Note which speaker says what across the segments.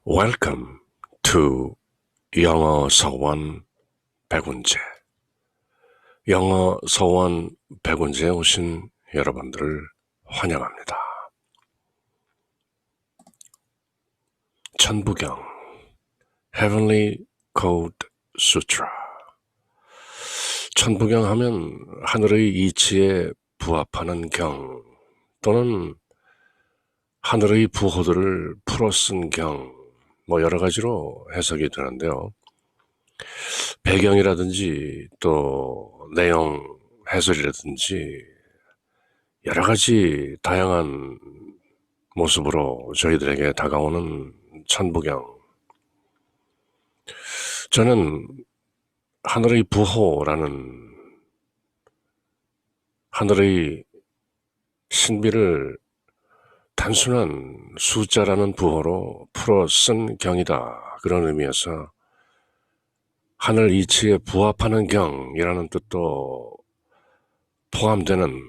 Speaker 1: Welcome to 영어 서원 백운재. 영어 서원 백운재에 오신 여러분들을 환영합니다. 천부경 Heavenly Code Sutra. 천부경 하면 하늘의 이치에 부합하는 경 또는 하늘의 부호들을 풀어쓴 경, 여러 가지로 해석이 되는데요. 배경이라든지 또 내용 해설이라든지 여러 가지 다양한 모습으로 저희들에게 다가오는 천부경. 저는 하늘의 부호라는 하늘의 신비를 단순한 숫자라는 부호로 풀어 쓴 경이다. 그런 의미에서 하늘 이치에 부합하는 경이라는 뜻도 포함되는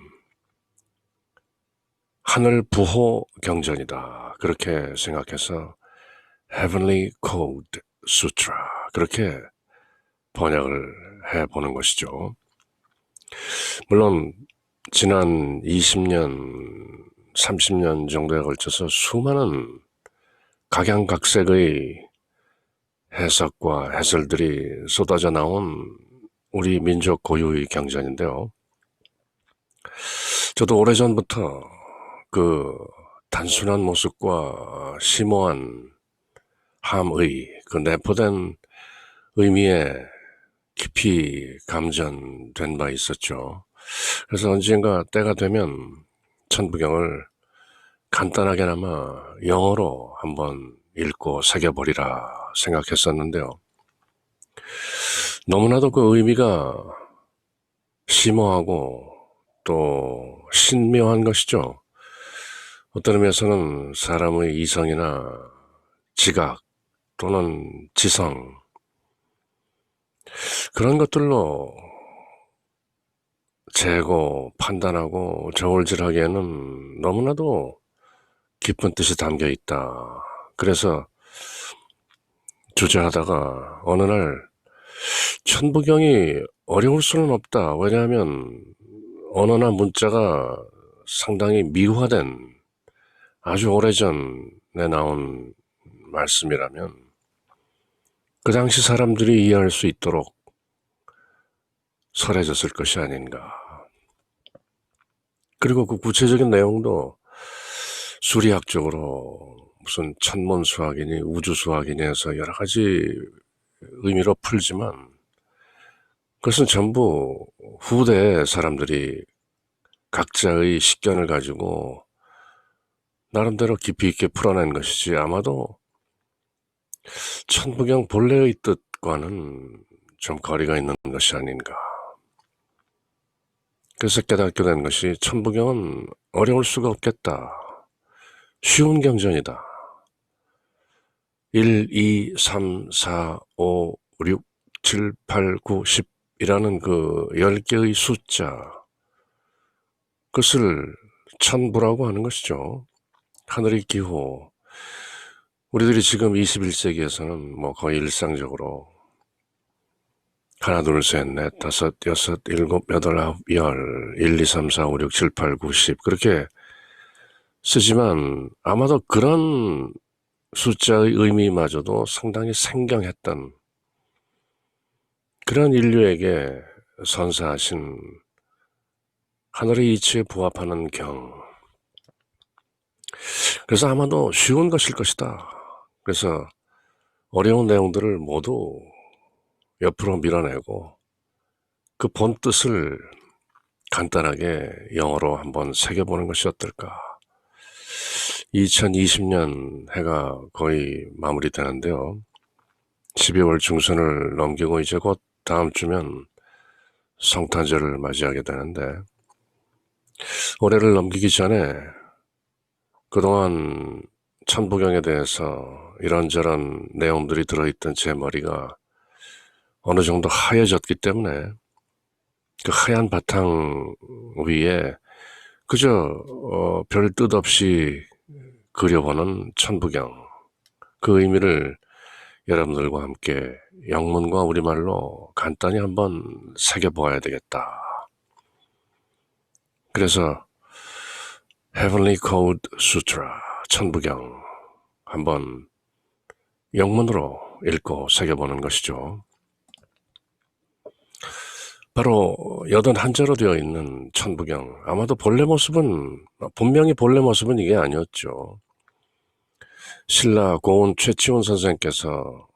Speaker 1: 하늘 부호 경전이다. 그렇게 생각해서 Heavenly Code Sutra 그렇게 번역을 해보는 것이죠. 물론 지난 20년, 30년 정도에 걸쳐서 수많은 각양각색의 해석과 해설들이 쏟아져 나온 우리 민족 고유의 경전인데요. 저도 오래전부터 그 단순한 모습과 심오한 함의 그 내포된 의미에 깊이 감전된 바 있었죠. 그래서 언젠가 때가 되면 천부경을 간단하게나마 영어로 한번 읽고 새겨보리라 생각했었는데요. 너무나도 그 의미가 심오하고 또 신묘한 것이죠. 어떤 의미에서는 사람의 이성이나 지각 또는 지성 그런 것들로 재고 판단하고 저울질하기에는 너무나도 깊은 뜻이 담겨 있다. 그래서 주저하다가 어느 날 천부경이 어려울 수는 없다. 왜냐하면 언어나 문자가 상당히 미화된 아주 오래전에 나온 말씀이라면 그 당시 사람들이 이해할 수 있도록 설해졌을 것이 아닌가. 그리고 그 구체적인 내용도 수리학적으로 무슨 천문수학이니 우주수학이니 해서 여러 가지 의미로 풀지만 그것은 전부 후대 사람들이 각자의 식견을 가지고 나름대로 깊이 있게 풀어낸 것이지 아마도 천부경 본래의 뜻과는 좀 거리가 있는 것이 아닌가. 그래서 깨닫게 된 것이 천부경은 어려울 수가 없겠다. 쉬운 경전이다. 1, 2, 3, 4, 5, 6, 7, 8, 9, 10이라는 그 10개의 숫자 그것을 천부라고 하는 것이죠. 하늘의 기호. 우리들이 지금 21세기에서는 거의 일상적으로 하나, 둘, 셋, 넷, 다섯, 여섯, 일곱, 여덟, 아홉, 열, 1, 2, 3, 4, 5, 6, 7, 8, 9, 10 그렇게 쓰지만 아마도 그런 숫자의 의미마저도 상당히 생경했던 그런 인류에게 선사하신 하늘의 이치에 부합하는 경. 그래서 아마도 쉬운 것일 것이다. 그래서 어려운 내용들을 모두 옆으로 밀어내고 그 본 뜻을 간단하게 영어로 한번 새겨보는 것이 어떨까. 2020년 해가 거의 마무리되는데요. 12월 중순을 넘기고 이제 곧 다음 주면 성탄절을 맞이하게 되는데 올해를 넘기기 전에 그동안 천부경에 대해서 이런저런 내용들이 들어있던 제 머리가 어느 정도 하얘졌기 때문에 그 하얀 바탕 위에 그저 별 뜻 없이 그려보는 천부경 그 의미를 여러분들과 함께 영문과 우리말로 간단히 한번 새겨보아야 되겠다. 그래서 Heavenly Code Sutra, 천부경 한번 영문으로 읽고 새겨보는 것이죠. 바로 81자로 되어 있는 천부경, 아마도 분명히 본래 모습은 이게 아니었죠. 신라 고은 최치원 선생께서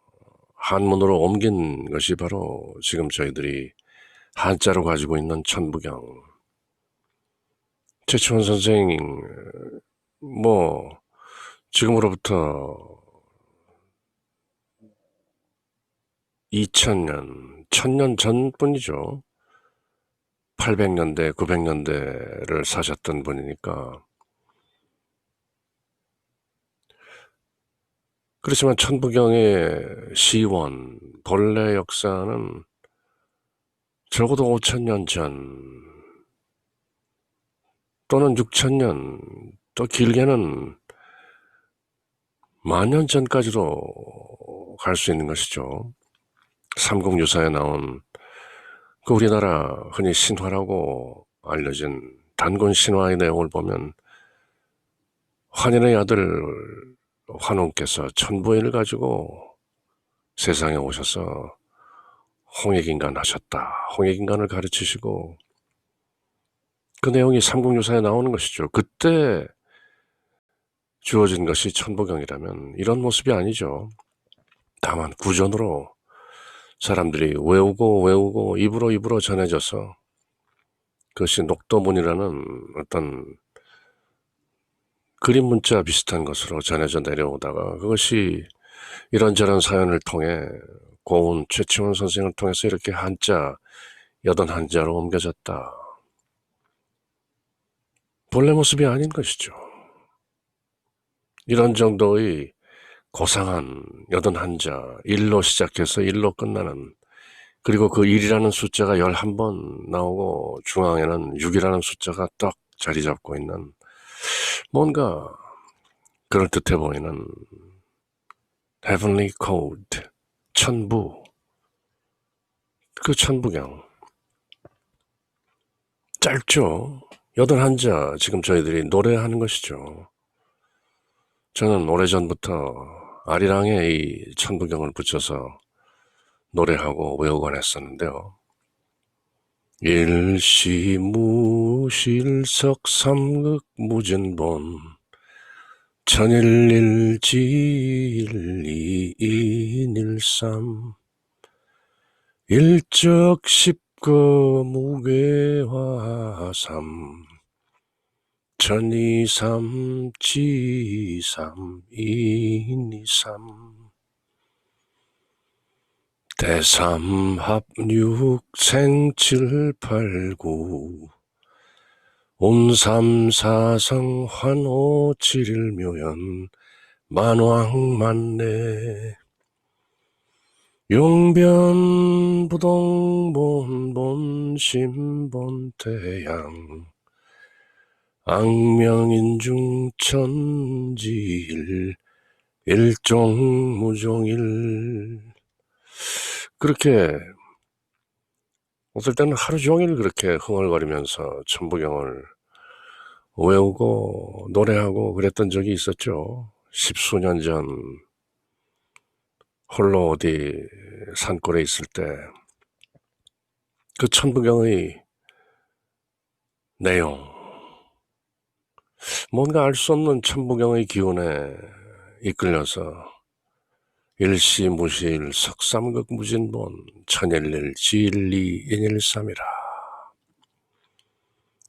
Speaker 1: 한문으로 옮긴 것이 바로 지금 저희들이 한자로 가지고 있는 천부경. 최치원 선생, 지금으로부터 1000년 전뿐이죠. 800년대, 900년대를 사셨던 분이니까. 그렇지만 천부경의 시원, 본래 역사는 적어도 5000년 전 또는 6000년, 또 길게는 10,000년 전까지도 갈 수 있는 것이죠. 삼국유사에 나온 그 우리나라 흔히 신화라고 알려진 단군 신화의 내용을 보면 환인의 아들 환웅께서 천부인을 가지고 세상에 오셔서 홍익인간 하셨다. 홍익인간을 가르치시고 그 내용이 삼국유사에 나오는 것이죠. 그때 주어진 것이 천부경이라면 이런 모습이 아니죠. 다만 구전으로 사람들이 외우고 입으로 전해져서 그것이 녹도문이라는 어떤 그림 문자 비슷한 것으로 전해져 내려오다가 그것이 이런저런 사연을 통해 고운 최치원 선생을 통해서 이렇게 한자, 81자로 옮겨졌다. 본래 모습이 아닌 것이죠. 이런 정도의 고상한 81자, 1로 시작해서 1로 끝나는, 그리고 그 1이라는 숫자가 11번 나오고 중앙에는 6이라는 숫자가 딱 자리 잡고 있는 뭔가 그럴듯해 보이는 Heavenly Code, 천부, 그 천부경. 짧죠? 81자 지금 저희들이 노래하는 것이죠. 저는 오래전부터 아리랑에 이 천부경을 붙여서 노래하고 외우곤 했었는데요. 일시무실석삼극무진본 천일일지일이인일삼 일적십거무괴화삼 천이삼지삼인이삼 대삼합육생칠팔구 온삼사성환오칠일묘연 만왕만내 용변부동본본심본태양 악명인중천지일 일종무종일. 그렇게 어떨 때는 하루 종일 그렇게 흥얼거리면서 천부경을 외우고 노래하고 그랬던 적이 있었죠. 10수년 전 홀로 어디 산골에 있을 때 그 천부경의 내용, 뭔가 알 수 없는 천부경의 기운에 이끌려서 일시무실 석삼극무진본 천일일 지일리 인일삼이라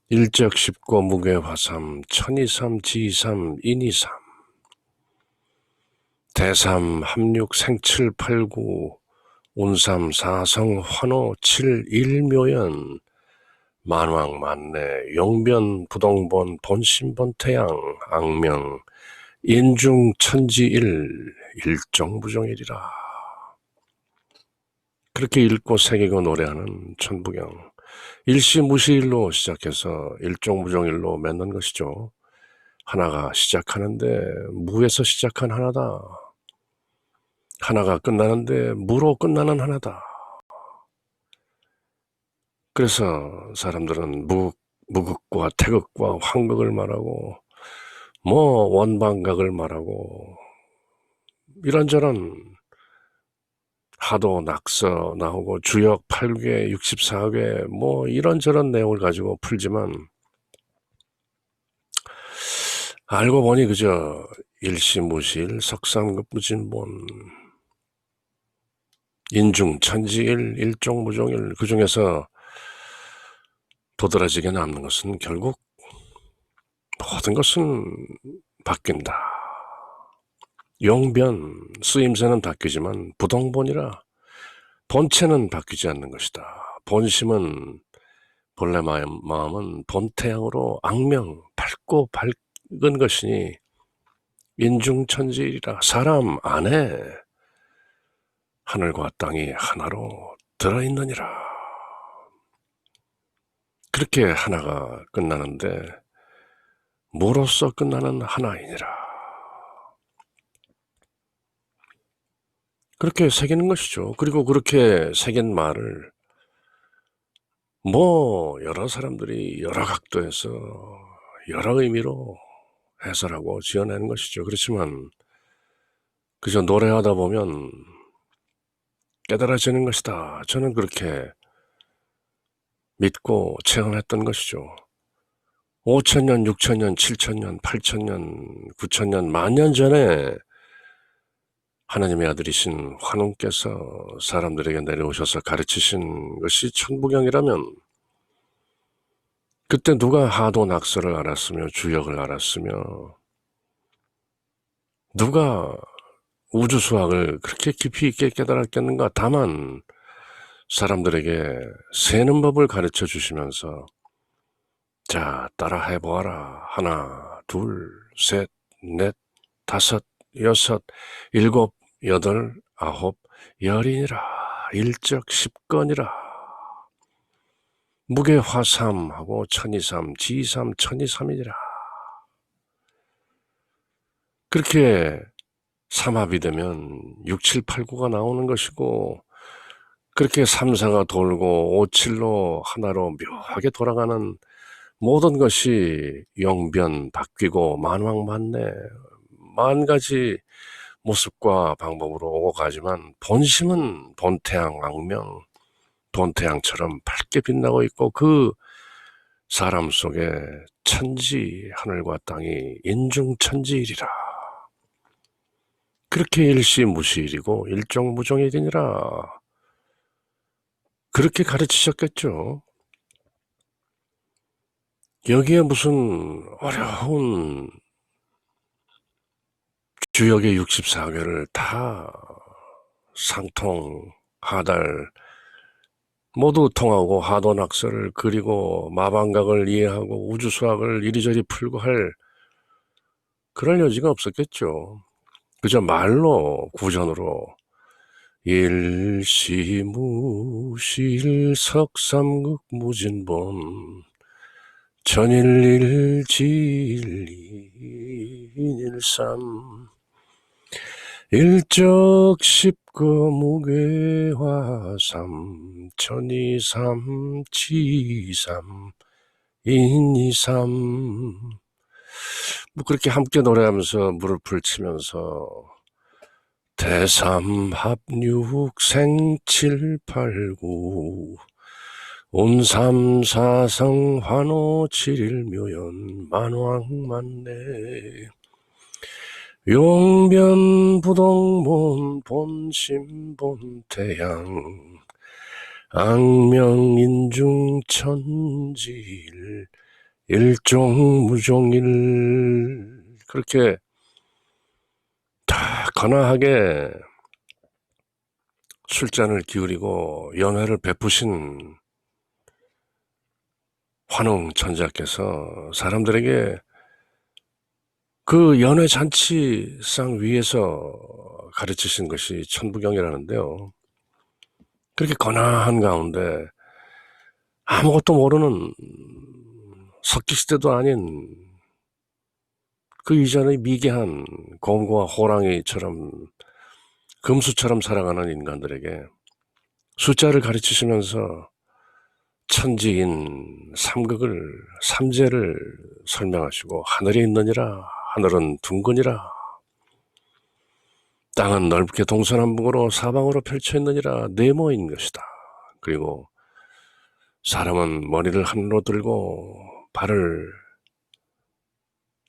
Speaker 1: 일적십고 무괴화삼 천이삼 지이삼 인이삼 대삼 합육생칠팔구 운삼 사성 환호 칠일묘연 만왕만내 용변 부동본 본심본태양 악명 인중천지일 일종부종일이라. 그렇게 읽고 새기고 노래하는 천부경. 일시무시일로 시작해서 일종부종일로 맺는 것이죠. 하나가 시작하는데 무에서 시작한 하나다. 하나가 끝나는데 무로 끝나는 하나다. 그래서 사람들은 무극과 태극과 환극을 말하고 뭐 원방각을 말하고 이런저런 하도 낙서 나오고 주역 8개, 64개 뭐 이런저런 내용을 가지고 풀지만 알고 보니 그저 일시무실, 석삼급무진본, 인중천지일, 일종무종일 그 중에서 도드라지게 남는 것은 결국 모든 것은 바뀐다. 용변, 쓰임새는 바뀌지만 부동본이라 본체는 바뀌지 않는 것이다. 본심은 본래 마음은 본태양으로 악명 밝고 밝은 것이니 인중천지이라 사람 안에 하늘과 땅이 하나로 들어있느니라. 그렇게 하나가 끝나는데 무로서 끝나는 하나이니라. 그렇게 새기는 것이죠. 그리고 그렇게 새긴 말을 뭐 여러 사람들이 여러 각도에서 여러 의미로 해설하고 지어내는 것이죠. 그렇지만 그저 노래하다 보면 깨달아지는 것이다. 저는 그렇게 믿고 체험했던 것이죠. 5천년, 6천년, 7천년, 8천년, 9천년, 만년 전에 하나님의 아들이신 환웅께서 사람들에게 내려오셔서 가르치신 것이 천부경이라면 그때 누가 하도 낙서를 알았으며 주역을 알았으며 누가 우주수학을 그렇게 깊이 있게 깨달았겠는가. 다만 사람들에게 세는 법을 가르쳐 주시면서 자, 따라 해보아라. 하나, 둘, 셋, 넷, 다섯, 여섯, 일곱, 여덟, 아홉, 열이니라. 일적 십건이라. 무게화삼하고 천이삼, 지삼, 천이삼이니라. 그렇게 삼합이 되면 6, 7, 8, 9가 나오는 것이고 그렇게 3, 4가 돌고 5, 7로 하나로 묘하게 돌아가는 모든 것이 영변 바뀌고 만왕만내 만가지 모습과 방법으로 오고 가지만 본심은 본태양 악명, 본태양처럼 밝게 빛나고 있고 그 사람 속에 천지 하늘과 땅이 인중천지이리라. 그렇게 일시무시일이고 일종무종일이니라. 그렇게 가르치셨겠죠. 여기에 무슨 어려운 주역의 64개를 다 상통, 하달 모두 통하고 하도낙서를 그리고 마방각을 이해하고 우주수학을 이리저리 풀고 할 그럴 여지가 없었겠죠. 그저 말로 구전으로 일시무실 석삼극무진본 전일일지일일삼 일적십거 무괴화삼 천이삼 지삼 인이삼 뭐 그렇게 함께 노래하면서 무릎을 치면서 대삼합육 생칠팔구 온삼사성 환호 칠일묘연 만왕만내 용변부동본 본심본태양 악명인중천지일 일종무종일 그렇게 다 거나하게 술잔을 기울이고 연회를 베푸신 환웅 천자께서 사람들에게 그 연회 잔치상 위에서 가르치신 것이 천부경이라는데요. 그렇게 거나한 가운데 아무것도 모르는 석기시대도 아닌 그 이전의 미개한 곰과 호랑이처럼 금수처럼 살아가는 인간들에게 숫자를 가르치시면서 천지인 삼극을, 삼재를 설명하시고, 하늘이 있느니라, 하늘은 둥그니라, 땅은 넓게 동서남북으로 사방으로 펼쳐 있느니라, 네모인 것이다. 그리고 사람은 머리를 하늘로 들고 발을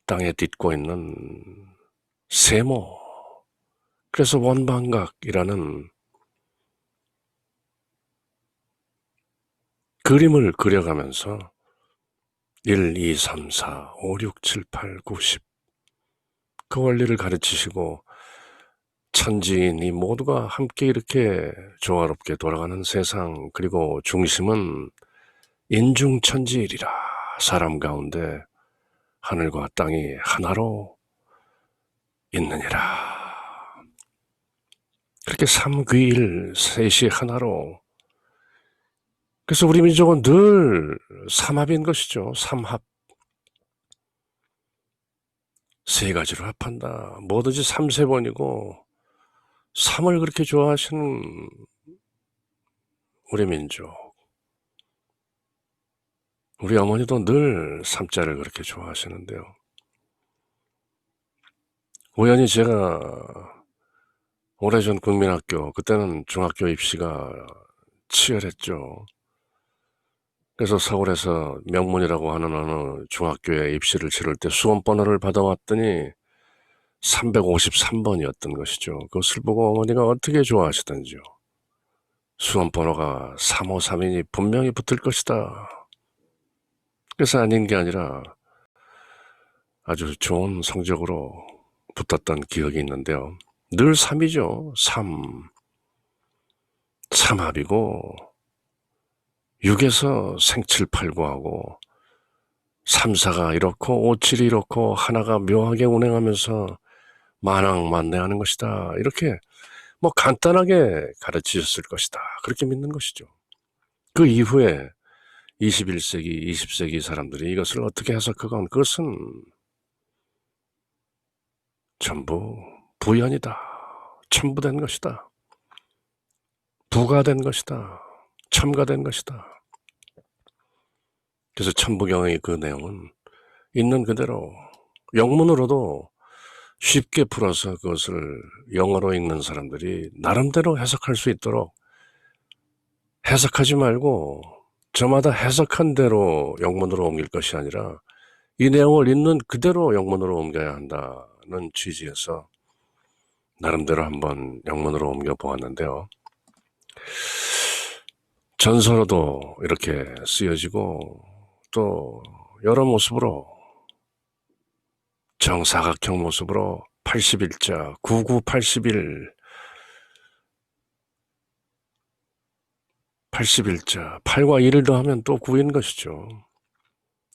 Speaker 1: 땅에 딛고 있는 세모, 그래서 원방각이라는 그림을 그려가면서 1, 2, 3, 4, 5, 6, 7, 8, 9, 10 그 원리를 가르치시고 천지인이 모두가 함께 이렇게 조화롭게 돌아가는 세상, 그리고 중심은 인중천지일이라, 사람 가운데 하늘과 땅이 하나로 있느니라. 그렇게 삼귀일 셋이 하나로. 그래서 우리 민족은 늘 삼합인 것이죠. 삼합. 세 가지로 합한다. 뭐든지 3세번이고 3을 그렇게 좋아하시는 우리 민족. 우리 어머니도 늘 3자를 그렇게 좋아하시는데요. 우연히 제가 오래전 국민학교, 그때는 중학교 입시가 치열했죠. 그래서 서울에서 명문이라고 하는 어느 중학교에 입시를 치를 때 수험번호를 받아왔더니 353번이었던 것이죠. 그것을 보고 어머니가 어떻게 좋아하시던지요. 수험번호가 353이니 분명히 붙을 것이다. 그래서 아닌 게 아니라 아주 좋은 성적으로 붙었던 기억이 있는데요. 늘 3이죠. 3. 삼합이고 6에서 생칠팔구하고 3, 4가 이렇고 5, 7이 이렇고 하나가 묘하게 운행하면서 만왕만내하는 것이다. 이렇게 뭐 간단하게 가르치셨을 것이다. 그렇게 믿는 것이죠. 그 이후에 21세기, 20세기 사람들이 이것을 어떻게 해석하건 그것은 전부 부연이다. 첨부된 것이다. 부가된 것이다. 첨가된 것이다. 그래서 천부경의 그 내용은 있는 그대로 영문으로도 쉽게 풀어서 그것을 영어로 읽는 사람들이 나름대로 해석할 수 있도록 해석하지 말고 저마다 해석한 대로 영문으로 옮길 것이 아니라 이 내용을 있는 그대로 영문으로 옮겨야 한다는 취지에서 나름대로 한번 영문으로 옮겨 보았는데요. 전서로도 이렇게 쓰여지고 또 여러 모습으로 정사각형 모습으로 81자, 9981, 81자, 8과 1을 더하면 또 9인 것이죠.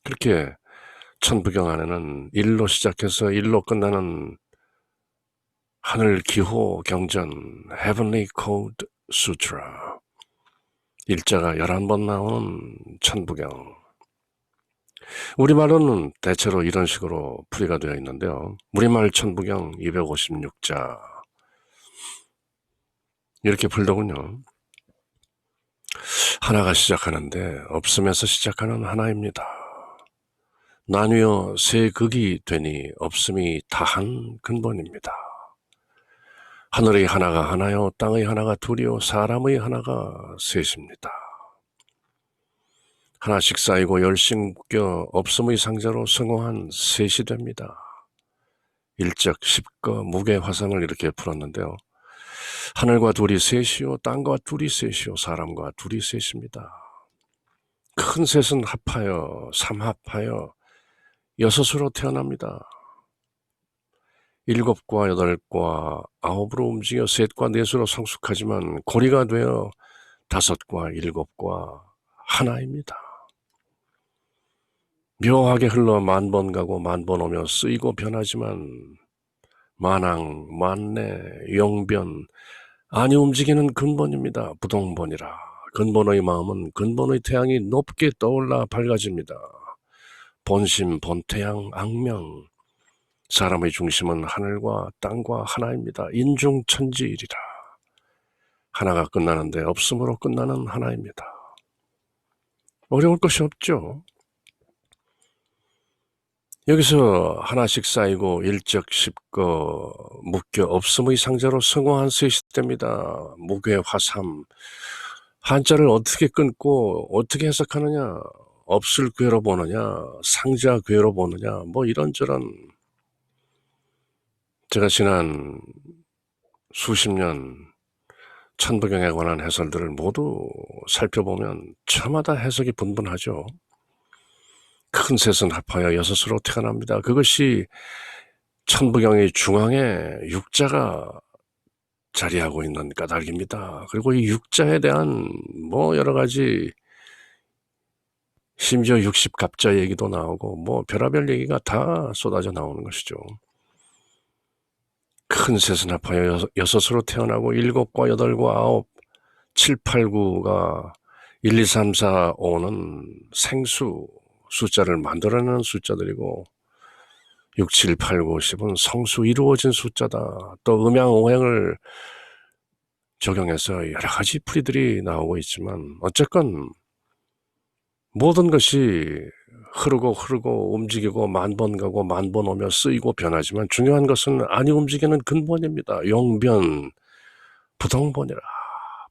Speaker 1: 그렇게 천부경 안에는 1로 시작해서 1로 끝나는 하늘 기호 경전, Heavenly Code Sutra, 일자가 11번 나오는 천부경. 우리말로는 대체로 이런 식으로 풀이가 되어 있는데요. 우리말 천부경 256자 이렇게 풀더군요. 하나가 시작하는데 없음에서 시작하는 하나입니다. 나뉘어 세 극이 되니 없음이 다한 근본입니다. 하늘의 하나가 하나요, 땅의 하나가 둘이요, 사람의 하나가 셋입니다. 하나씩 쌓이고 열씩 묶여 없음의 상자로 성공한 셋이 됩니다. 일적, 십거, 무게 화상을 이렇게 풀었는데요. 하늘과 둘이 셋이요, 땅과 둘이 셋이요, 사람과 둘이 셋입니다. 큰 셋은 합하여, 삼합하여 여섯으로 태어납니다. 7과 8과 9으로 움직여 셋과 넷으로 성숙하지만 고리가 되어 5과 7과 하나입니다. 묘하게 흘러 만번 가고 만번 오며 쓰이고 변하지만 만왕, 만내, 영변, 아니 움직이는 근본입니다. 부동본이라. 근본의 마음은 근본의 태양이 높게 떠올라 밝아집니다. 본심, 본태양, 악명. 사람의 중심은 하늘과 땅과 하나입니다. 인중천지일이라. 하나가 끝나는데 없음으로 끝나는 하나입니다. 어려울 것이 없죠. 여기서 하나씩 쌓이고 일적십거 묶여 없음의 상자로 성공한 셋이됩니다. 무괴 화삼. 한자를 어떻게 끊고 어떻게 해석하느냐, 없을 괴로 보느냐, 상자 괴로 보느냐, 뭐 이런저런. 제가 지난 수십 년 천부경에 관한 해설들을 모두 살펴보면 저마다 해석이 분분하죠. 큰 셋은 합하여 여섯으로 태어납니다. 그것이 천부경의 중앙에 육자가 자리하고 있는 까닭입니다. 그리고 이 육자에 대한 뭐 여러 가지, 심지어 60갑자 얘기도 나오고 뭐 별의별 얘기가 다 쏟아져 나오는 것이죠. 큰 셋은 합하여 여섯으로 태어나고 7과 8과 9, 7, 8, 9가 1, 2, 3, 4, 5는 생수, 숫자를 만들어내는 숫자들이고 6, 7, 8, 9, 10은 성수, 이루어진 숫자다. 또 음양오행을 적용해서 여러 가지 풀이들이 나오고 있지만 어쨌건 모든 것이 흐르고 움직이고 만번 가고 만번 오며 쓰이고 변하지만 중요한 것은 아니 움직이는 근본입니다. 용변 부동본이라.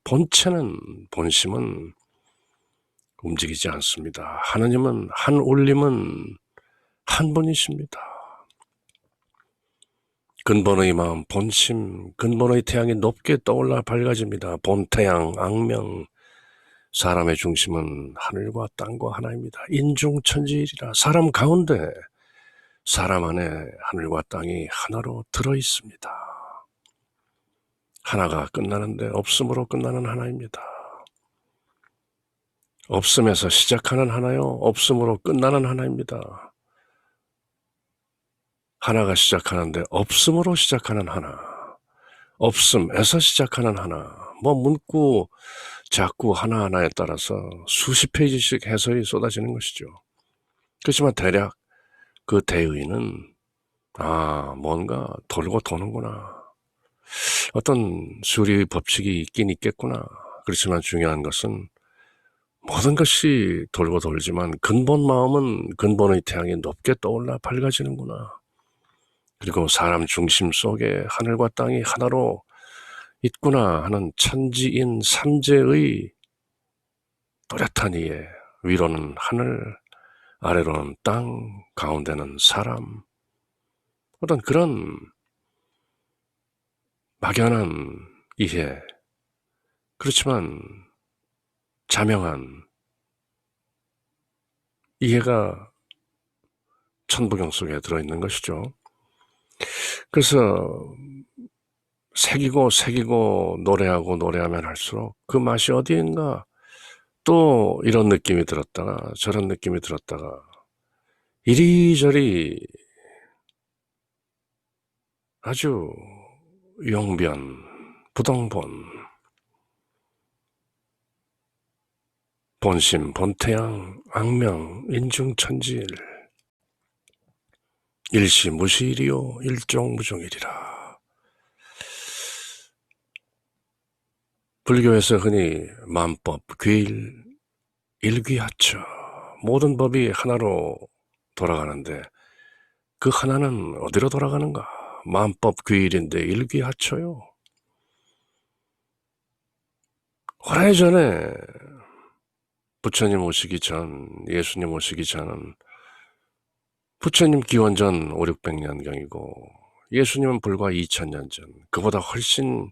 Speaker 1: 본체는, 본심은 움직이지 않습니다. 하느님은, 한 울림은 한 분이십니다. 근본의 마음, 본심, 근본의 태양이 높게 떠올라 밝아집니다. 본태양, 악명. 사람의 중심은 하늘과 땅과 하나입니다. 인중천지이리라. 사람 가운데, 사람 안에 하늘과 땅이 하나로 들어있습니다. 하나가 끝나는데 없음으로 끝나는 하나입니다. 없음에서 시작하는 하나요, 없음으로 끝나는 하나입니다. 하나가 시작하는데 없음으로 시작하는 하나, 없음에서 시작하는 하나, 뭐 문구 자꾸 하나하나에 따라서 수십 페이지씩 해설이 쏟아지는 것이죠. 그렇지만 대략 그 대의는 뭔가 돌고 도는구나, 어떤 수리의 법칙이 있긴 있겠구나. 그렇지만 중요한 것은 모든 것이 돌고 돌지만 근본 마음은 근본의 태양이 높게 떠올라 밝아지는구나. 그리고 사람 중심 속에 하늘과 땅이 하나로 있구나 하는 천지인 삼재의 또렷한 이해, 위로는 하늘, 아래로는 땅, 가운데는 사람, 어떤 그런 막연한 이해, 그렇지만 자명한 이해가 천부경 속에 들어있는 것이죠. 그래서 새기고 노래하면 할수록 그 맛이 어디인가, 또 이런 느낌이 들었다가 저런 느낌이 들었다가 이리저리 아주 용변, 부동본, 본심, 본태양, 악명, 인중천지일, 일시무시일이요 일종무종일이라. 불교에서 흔히 만법, 괴일, 일귀하처, 모든 법이 하나로 돌아가는데 그 하나는 어디로 돌아가는가? 만법 괴일인데 일귀하처요. 오래전에 부처님 오시기 전, 예수님 오시기 전은 부처님 기원전 5, 600년경이고 예수님은 불과 2000년 전, 그보다 훨씬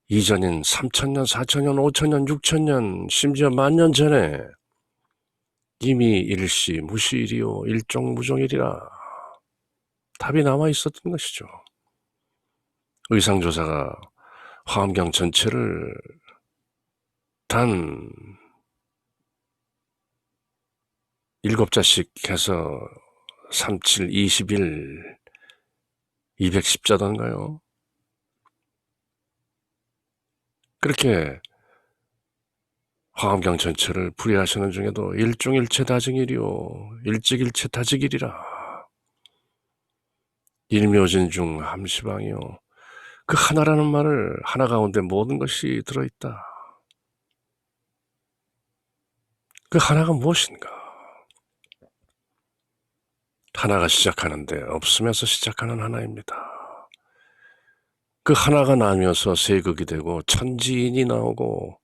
Speaker 1: 이전인 3000년, 4000년, 5000년, 6000년, 심지어 만년 전에 이미 일시 무시일이요 일종무종일이라 답이 남아 있었던 것이죠. 의상조사가 화엄경 전체를 단 7자씩 해서 3, 7, 21, 210자던가요? 그렇게 화엄경 전체를 풀이하시는 중에도 일중일체 다증일이요 일직일체 다직일이라, 일묘진 중 함시방이요, 그 하나라는 말을 하나 가운데 모든 것이 들어있다. 그 하나가 무엇인가? 하나가 시작하는데 없으면서 시작하는 하나입니다. 그 하나가 나뉘어서 세극이 되고 천지인이 나오고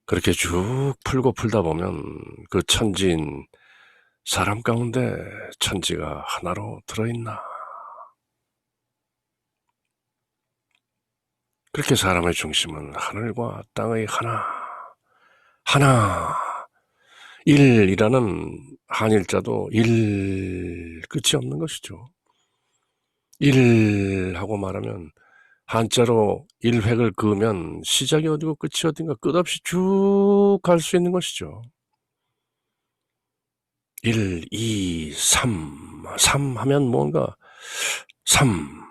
Speaker 1: 그렇게 쭉 풀다 보면 그 천지인 사람 가운데 천지가 하나로 들어있나? 그렇게 사람의 중심은 하늘과 땅의 하나. 일이라는 한일자도 끝이 없는 것이죠. 일하고 말하면 한자로 일획을 그으면 시작이 어디고 끝이 어딘가 끝없이 쭉 갈 수 있는 것이죠. 1, 2, 3 하면 뭔가 3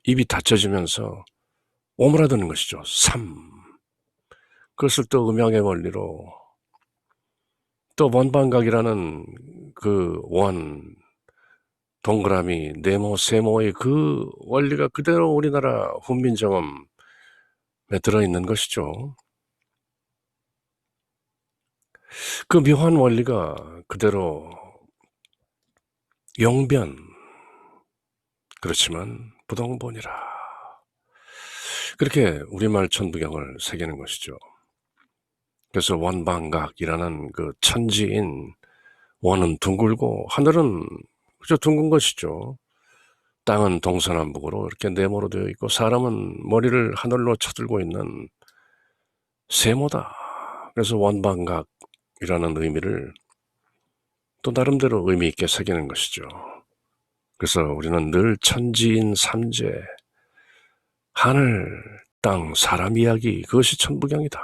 Speaker 1: 입이 닫혀지면서 오므라드는 것이죠. 3 그것을 또 음양의 원리로 또 원방각이라는 그 원 동그라미 네모 세모의 그 원리가 그대로 우리나라 훈민정음에 들어있는 것이죠. 그 묘한 원리가 그대로 용변 그렇지만 부동본이라 그렇게 우리말 천부경을 새기는 것이죠. 그래서 원방각이라는 그 천지인 원은 둥글고 하늘은 그저 둥근 것이죠. 땅은 동서남북으로 이렇게 네모로 되어 있고 사람은 머리를 하늘로 쳐들고 있는 세모다. 그래서 원방각이라는 의미를 또 나름대로 의미 있게 새기는 것이죠. 그래서 우리는 늘 천지인 삼재, 하늘, 땅, 사람 이야기 그것이 천부경이다.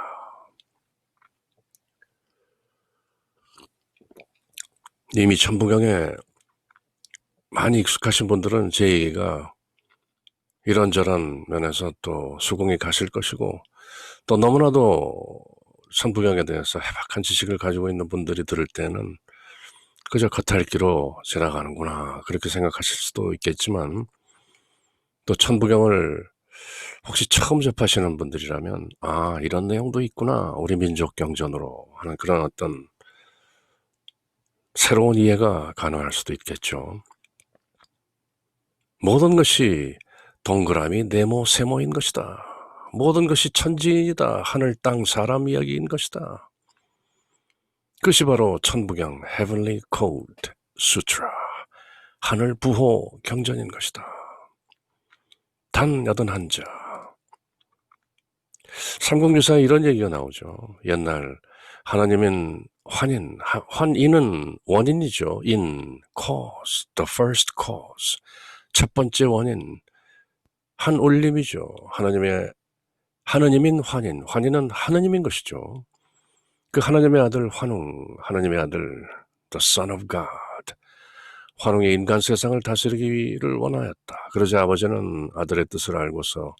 Speaker 1: 이미 천부경에 많이 익숙하신 분들은 제 얘기가 이런저런 면에서 또 수긍이 가실 것이고 또 너무나도 천부경에 대해서 해박한 지식을 가지고 있는 분들이 들을 때는 그저 겉핥기로 지나가는구나 그렇게 생각하실 수도 있겠지만 또 천부경을 혹시 처음 접하시는 분들이라면 아 이런 내용도 있구나 우리 민족 경전으로 하는 그런 어떤 새로운 이해가 가능할 수도 있겠죠. 모든 것이 동그라미 네모 세모인 것이다. 모든 것이 천지이다. 하늘 땅 사람 이야기인 것이다. 그것이 바로 천부경 Heavenly Code Sutra 하늘 부호 경전인 것이다. 단 81자 삼국유사에 이런 얘기가 나오죠. 옛날 하나님은 환인은 원인이죠. in, cause, the first cause 첫 번째 원인 한 올림이죠. 하느님인 환인은 하느님인 것이죠. 그 하나님의 아들 환웅, 하나님의 아들 the Son of God 환웅이 인간 세상을 다스리기를 원하였다. 그러자 아버지는 아들의 뜻을 알고서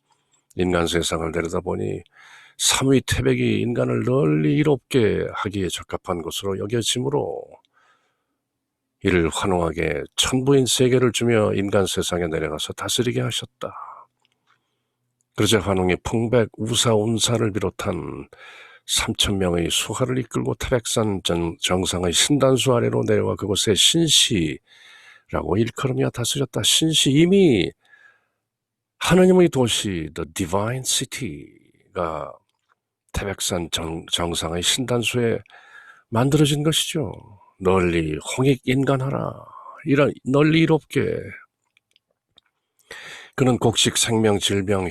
Speaker 1: 인간 세상을 내려다보니 삼위 태백이 인간을 널리 이롭게 하기에 적합한 것으로 여겨지므로 이를 환웅하게 천부인 세계를 주며 인간 세상에 내려가서 다스리게 하셨다. 그러자 환웅이 풍백, 우사, 운사를 비롯한 3,000명의 수하를 이끌고 태백산 정상의 신단수 아래로 내려와 그곳에 신시라고 일컬으며 다스렸다. 신시 이미 하느님의 도시 The Divine City가 태백산 정상의 신단수에 만들어진 것이죠. 널리 홍익인간하라. 이런 널리 이롭게 그는 곡식, 생명, 질병,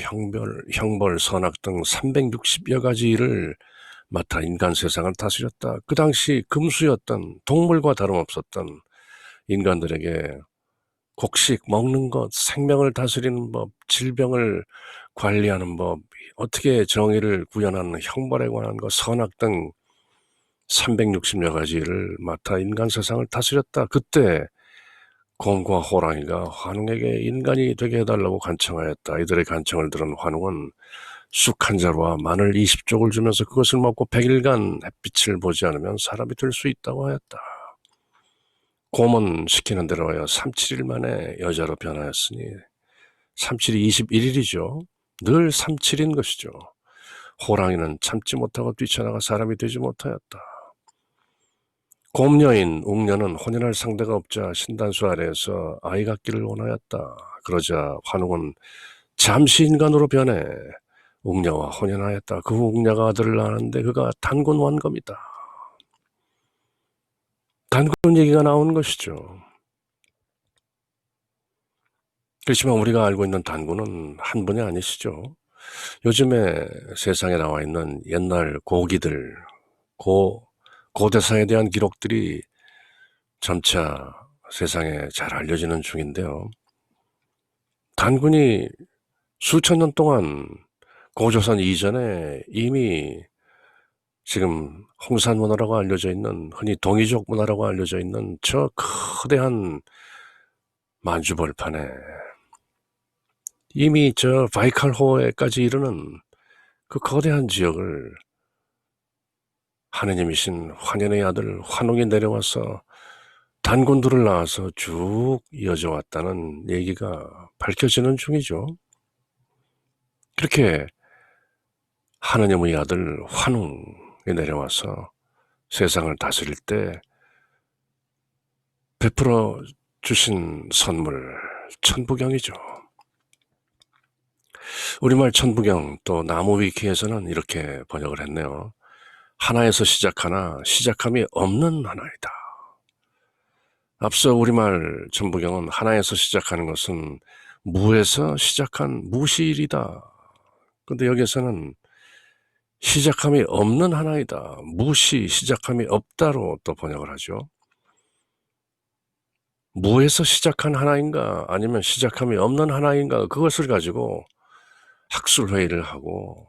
Speaker 1: 형벌, 선악 등 360여 가지 일을 맡아 인간 세상을 다스렸다. 그 당시 금수였던 동물과 다름없었던 인간들에게 곡식, 먹는 것, 생명을 다스리는 법, 질병을 관리하는 법, 어떻게 정의를 구현하는 형벌에 관한 것, 선악 등 360여 가지 일을 맡아 인간 세상을 다스렸다. 그때 곰과 호랑이가 환웅에게 인간이 되게 해달라고 간청하였다. 이들의 간청을 들은 환웅은 쑥 한 자루와 마늘 20쪽을 주면서 그것을 먹고 100일간 햇빛을 보지 않으면 사람이 될 수 있다고 하였다. 곰은 시키는 대로 하여 3, 7일 만에 여자로 변하였으니 37이 21일이죠. 늘 37인 것이죠. 호랑이는 참지 못하고 뛰쳐나가 사람이 되지 못하였다. 곰녀인 웅녀는 혼인할 상대가 없자 신단수 아래에서 아이 갖기를 원하였다. 그러자 환웅은 잠시 인간으로 변해 웅녀와 혼인하였다. 그 후 웅녀가 아들을 낳았는데 그가 단군 원검이다. 단군 얘기가 나오는 것이죠. 그렇지만 우리가 알고 있는 단군은 한 분이 아니시죠. 요즘에 세상에 나와 있는 옛날 고기들, 고대사에 대한 기록들이 점차 세상에 잘 알려지는 중인데요. 단군이 수천 년 동안 고조선 이전에 이미 지금 홍산 문화라고 알려져 있는, 흔히 동이족 문화라고 알려져 있는 저 거대한 만주벌판에 이미 저 바이칼호에까지 이르는 그 거대한 지역을 하느님이신 환현의 아들 환웅이 내려와서 단군들을 낳아서 쭉 이어져 왔다는 얘기가 밝혀지는 중이죠. 그렇게 하느님의 아들 환웅이 내려와서 세상을 다스릴 때 베풀어 주신 선물, 천부경이죠. 우리말 천부경 또 나무위키에서는 이렇게 번역을 했네요. 하나에서 시작하나 시작함이 없는 하나이다. 앞서 우리말 천부경은 하나에서 시작하는 것은 무에서 시작한 무시일이다. 근데 여기서는 시작함이 없는 하나이다. 무시, 시작함이 없다로 또 번역을 하죠. 무에서 시작한 하나인가 아니면 시작함이 없는 하나인가 그것을 가지고 학술회의를 하고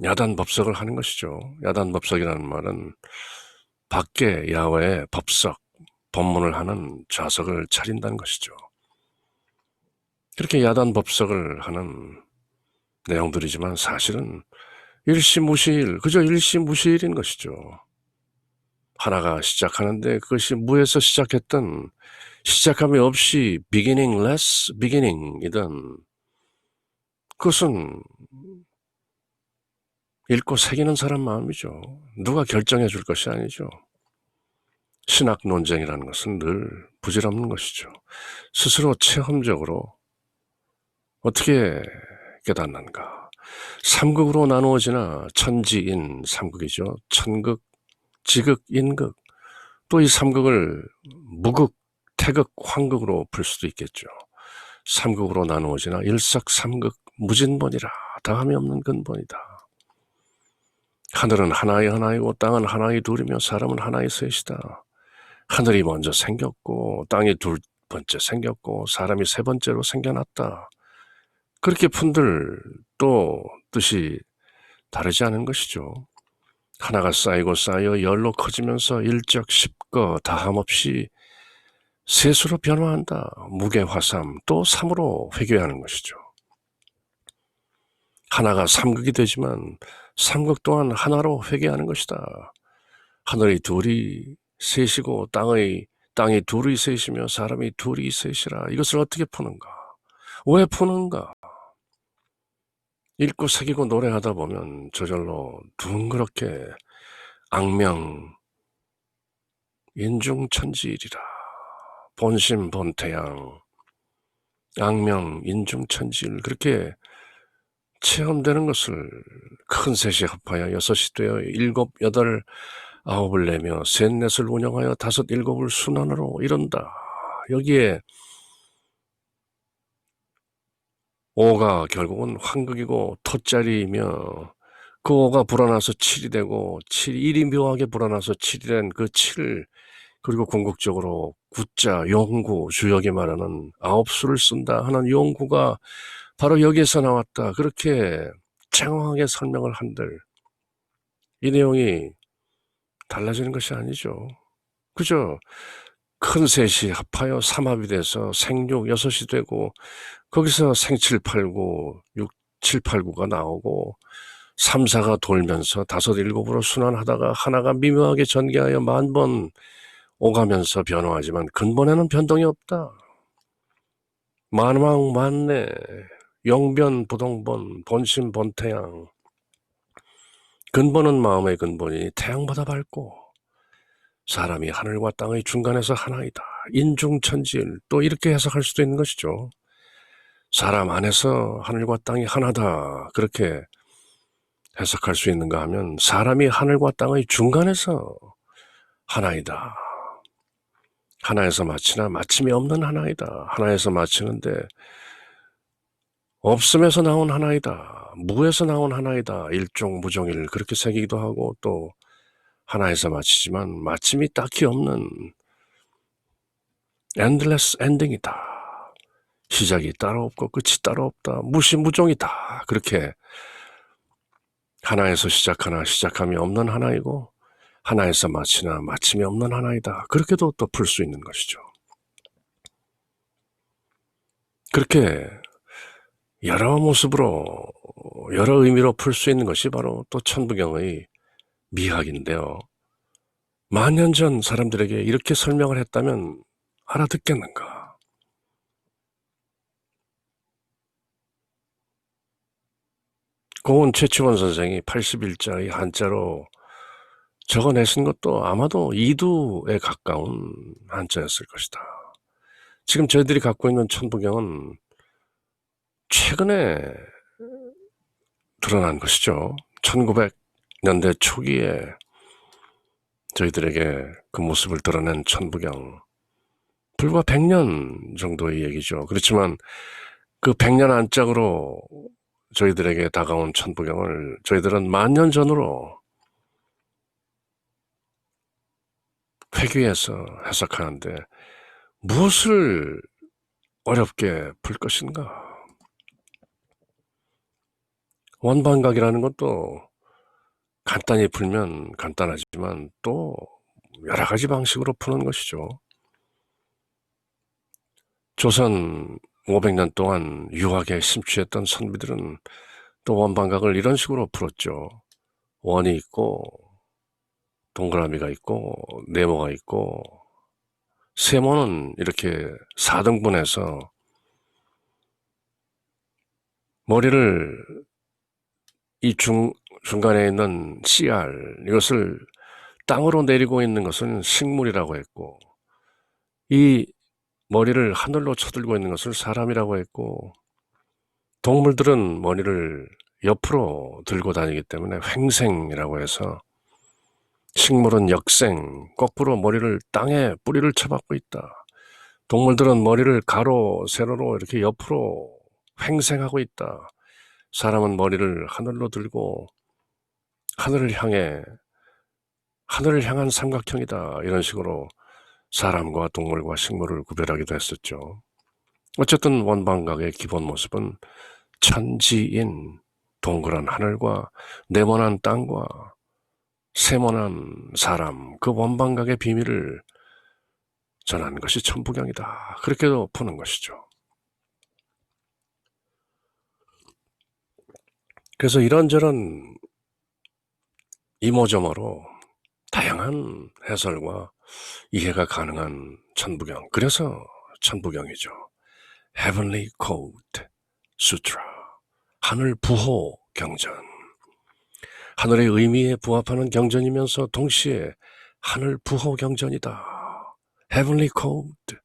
Speaker 1: 야단법석을 하는 것이죠. 야단법석이라는 말은 밖에 야외에 법석, 법문을 하는 좌석을 차린다는 것이죠. 그렇게 야단법석을 하는 내용들이지만 사실은 일시무시일, 그저 일시무시일인 것이죠. 하나가 시작하는데 그것이 무에서 시작했던 시작함이 없이 beginningless beginning이든 그것은 읽고 새기는 사람 마음이죠. 누가 결정해 줄 것이 아니죠. 신학 논쟁이라는 것은 늘 부질없는 것이죠. 스스로 체험적으로 어떻게 깨닫는가. 삼극으로 나누어지나 천지인 삼극이죠. 천극, 지극, 인극. 또 이 삼극을 무극, 태극, 황극으로 풀 수도 있겠죠. 삼극으로 나누어지나 일석삼극, 무진본이라 다함이 없는 근본이다. 하늘은 하나의 하나이고 땅은 하나의 둘이며 사람은 하나의 셋이다. 하늘이 먼저 생겼고 땅이 둘 번째 생겼고 사람이 세 번째로 생겨났다. 그렇게 푼들 또 뜻이 다르지 않은 것이죠. 하나가 쌓이고 쌓여 열로 커지면서 일적 십거 다함없이 세수로 변화한다. 무게 화삼 또 삼으로 회귀하는 것이죠. 하나가 삼극이 되지만 삼극 또한 하나로 회귀하는 것이다. 하늘이 둘이 셋이고 땅이 둘이 셋이며 사람이 둘이 셋이라. 이것을 어떻게 푸는가? 왜 푸는가? 읽고 새기고 노래하다 보면 저절로 둥그렇게 악명 인중천지일이라. 본심 본태양 악명 인중천지일 그렇게 체험되는 것을 큰 셋이 합하여 여섯이 되어 일곱 여덟 아홉을 내며 셋 넷을 운영하여 다섯 일곱을 순환으로 이룬다. 여기에 오가 결국은 황극이고 토자리이며 그 오가 불어나서 7이 되고 1이 묘하게 불어나서 7이 된 그 7, 그리고 궁극적으로 구자, 용구, 주역이 말하는 9수를 쓴다 하는 용구가 바로 여기에서 나왔다. 그렇게 장황하게 설명을 한들 이 내용이 달라지는 것이 아니죠. 그죠? 큰 셋이 합하여 삼합이 돼서 생육 여섯이 되고 거기서 생칠팔구 6789가 나오고 3, 4가 돌면서 다섯, 일곱으로 순환하다가 하나가 미묘하게 전개하여 만번 오가면서 변화하지만 근본에는 변동이 없다. 만왕만내, 영변부동본, 본심본태양. 근본은 마음의 근본이니 태양보다 밝고 사람이 하늘과 땅의 중간에서 하나이다. 인중천지일, 또 이렇게 해석할 수도 있는 것이죠. 사람 안에서 하늘과 땅이 하나다, 그렇게 해석할 수 있는가 하면 사람이 하늘과 땅의 중간에서 하나이다. 하나에서 마치나 마침이 없는 하나이다. 하나에서 마치는데 없음에서 나온 하나이다. 무에서 나온 하나이다. 일종무종일, 그렇게 새기기도 하고, 또 하나에서 마치지만 마침이 딱히 없는 endless ending이다. 시작이 따로 없고 끝이 따로 없다. 무시무종이다. 그렇게 하나에서 시작하나 시작함이 없는 하나이고 하나에서 마치나 마침이 없는 하나이다. 그렇게도 또 풀 수 있는 것이죠. 그렇게 여러 모습으로 여러 의미로 풀 수 있는 것이 바로 또 천부경의 미학인데요. 만년 전 사람들에게 이렇게 설명을 했다면 알아듣겠는가? 고은 최치원 선생이 81자의 한자로 적어내신 것도 아마도 이두에 가까운 한자였을 것이다. 지금 저희들이 갖고 있는 천부경은 최근에 드러난 것이죠. 1900년대 초기에 저희들에게 그 모습을 드러낸 천부경, 불과 100년 정도의 얘기죠. 그렇지만 그 100년 안짝으로 저희들에게 다가온 천부경을 저희들은 만년 전으로 회귀해서 해석하는데 무엇을 어렵게 풀 것인가? 원반각이라는 것도 간단히 풀면 간단하지만 또 여러 가지 방식으로 푸는 것이죠. 조선 500년 동안 유학에 심취했던 선비들은 또 원반각을 이런 식으로 풀었죠. 원이 있고 동그라미가 있고 네모가 있고, 세모는 이렇게 4등분해서 머리를 이 중간에 있는 CR, 이것을 땅으로 내리고 있는 것은 식물이라고 했고, 이 머리를 하늘로 쳐들고 있는 것을 사람이라고 했고, 동물들은 머리를 옆으로 들고 다니기 때문에 횡생이라고 해서, 식물은 역생, 거꾸로 머리를 땅에 뿌리를 쳐박고 있다. 동물들은 머리를 가로, 세로로 이렇게 옆으로 횡생하고 있다. 사람은 머리를 하늘로 들고 하늘을 향한 삼각형이다. 이런 식으로 사람과 동물과 식물을 구별하기도 했었죠. 어쨌든 원반각의 기본 모습은 천지인, 동그란 하늘과 네모난 땅과 세모난 사람, 그 원반각의 비밀을 전하는 것이 천부경이다. 그렇게도 푸는 것이죠. 그래서 이런저런 이모저모로 다양한 해설과 이해가 가능한 천부경, 그래서 천부경이죠. Heavenly Code Sutra, 하늘 부호 경전. 하늘의 의미에 부합하는 경전이면서 동시에 하늘 부호 경전이다. Heavenly Code.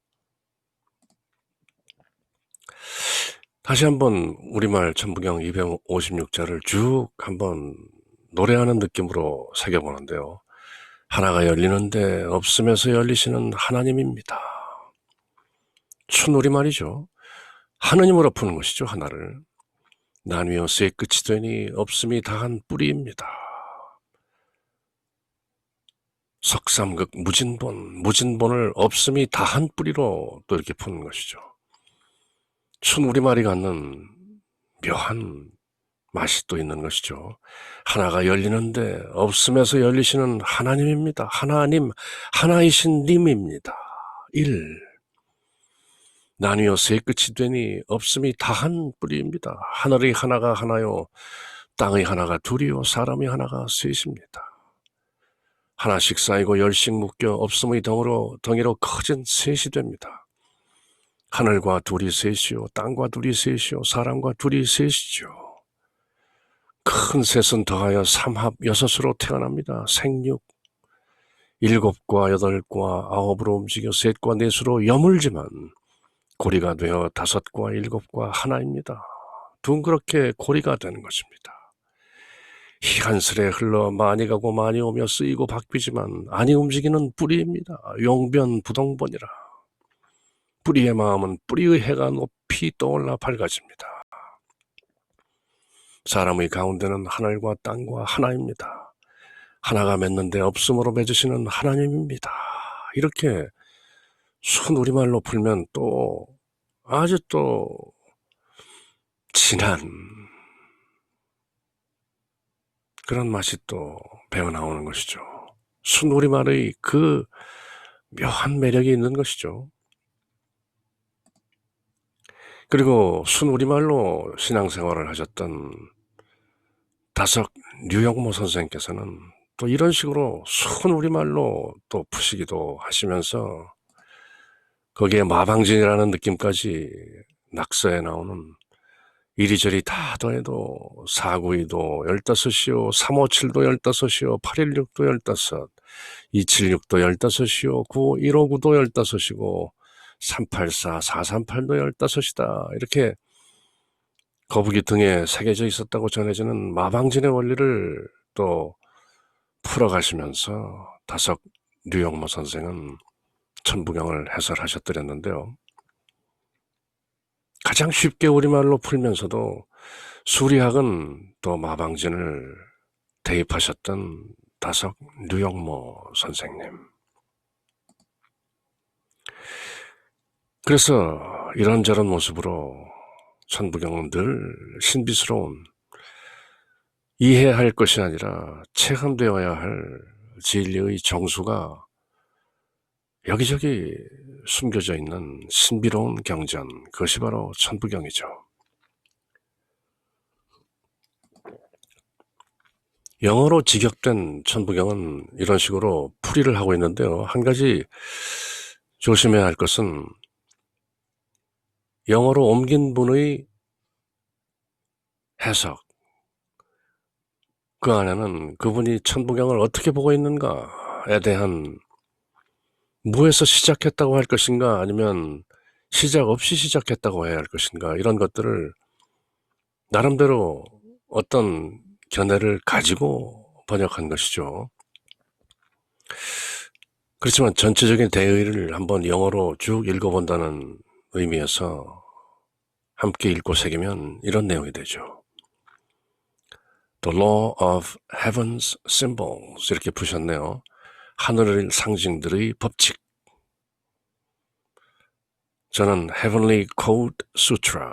Speaker 1: 다시 한번 우리말 천부경 256자를 쭉 한번 노래하는 느낌으로 새겨보는데요. 하나가 열리는데 없음에서 열리시는 하나님입니다. 춘우리말이죠. 하느님으로 푸는 것이죠. 하나를. 나뉘어 쇠 끝이 되니 없음이 다한 뿌리입니다. 석삼극 무진본, 무진본을 없음이 다한 뿌리로 또 이렇게 푸는 것이죠. 춘우리말이 갖는 묘한 맛이 또 있는 것이죠. 하나가 열리는데 없음에서 열리시는 하나님입니다. 하나님, 하나이신 님입니다. 1. 나뉘어 세 끝이 되니 없음이 다한 뿌리입니다. 하늘의 하나가 하나요, 땅의 하나가 둘이요, 사람의 하나가 셋입니다. 하나씩 쌓이고 열씩 묶여 없음의 덩이로 커진 셋이 됩니다. 하늘과 둘이 셋이요, 땅과 둘이 셋이요, 사람과 둘이 셋이죠. 큰 셋은 더하여 삼합 여섯으로 태어납니다. 생육. 일곱과 여덟과 아홉으로 움직여 셋과 넷으로 여물지만 고리가 되어 다섯과 일곱과 하나입니다. 둥그렇게 고리가 되는 것입니다. 희간스레 흘러 많이 가고 많이 오며 쓰이고 바뀌지만 아니 움직이는 뿌리입니다. 용변부동본이라. 뿌리의 마음은 뿌리의 해가 높이 떠올라 밝아집니다. 사람의 가운데는 하늘과 땅과 하나입니다. 하나가 맺는데 없음으로 맺으시는 하나님입니다. 이렇게 순 우리말로 풀면 또 아주 또 진한 그런 맛이 또 배어나오는 것이죠. 순 우리말의 그 묘한 매력이 있는 것이죠. 그리고 순 우리말로 신앙생활을 하셨던 다석 류영모 선생님께서는 또 이런 식으로 순 우리말로 또 푸시기도 하시면서 거기에 마방진이라는 느낌까지 낙서에 나오는 이리저리 다 더해도 492도 15이요, 357도 15이요, 816도 15, 276도 15이요, 159도 15이고 384, 438도 15이다. 이렇게 거북이 등에 새겨져 있었다고 전해지는 마방진의 원리를 또 풀어가시면서 다석 류영모 선생은 천부경을 해설하셨더랬는데요. 가장 쉽게 우리말로 풀면서도 수리학은 또 마방진을 대입하셨던 다석 류영모 선생님. 그래서 이런저런 모습으로 천부경은 늘 신비스러운 이해할 것이 아니라 체험되어야 할 진리의 정수가 여기저기 숨겨져 있는 신비로운 경전, 그것이 바로 천부경이죠. 영어로 직역된 천부경은 이런 식으로 풀이를 하고 있는데요. 한 가지 조심해야 할 것은 영어로 옮긴 분의 해석, 그 안에는 그분이 천부경을 어떻게 보고 있는가에 대한 무에서 시작했다고 할 것인가 아니면 시작 없이 시작했다고 해야 할 것인가 이런 것들을 나름대로 어떤 견해를 가지고 번역한 것이죠. 그렇지만 전체적인 대의를 한번 영어로 쭉 읽어본다는 의미에서 함께 읽고 새기면 이런 내용이 되죠. The law of heaven's symbols 이렇게 푸셨네요. 하늘의 상징들의 법칙. 저는 Heavenly Code Sutra,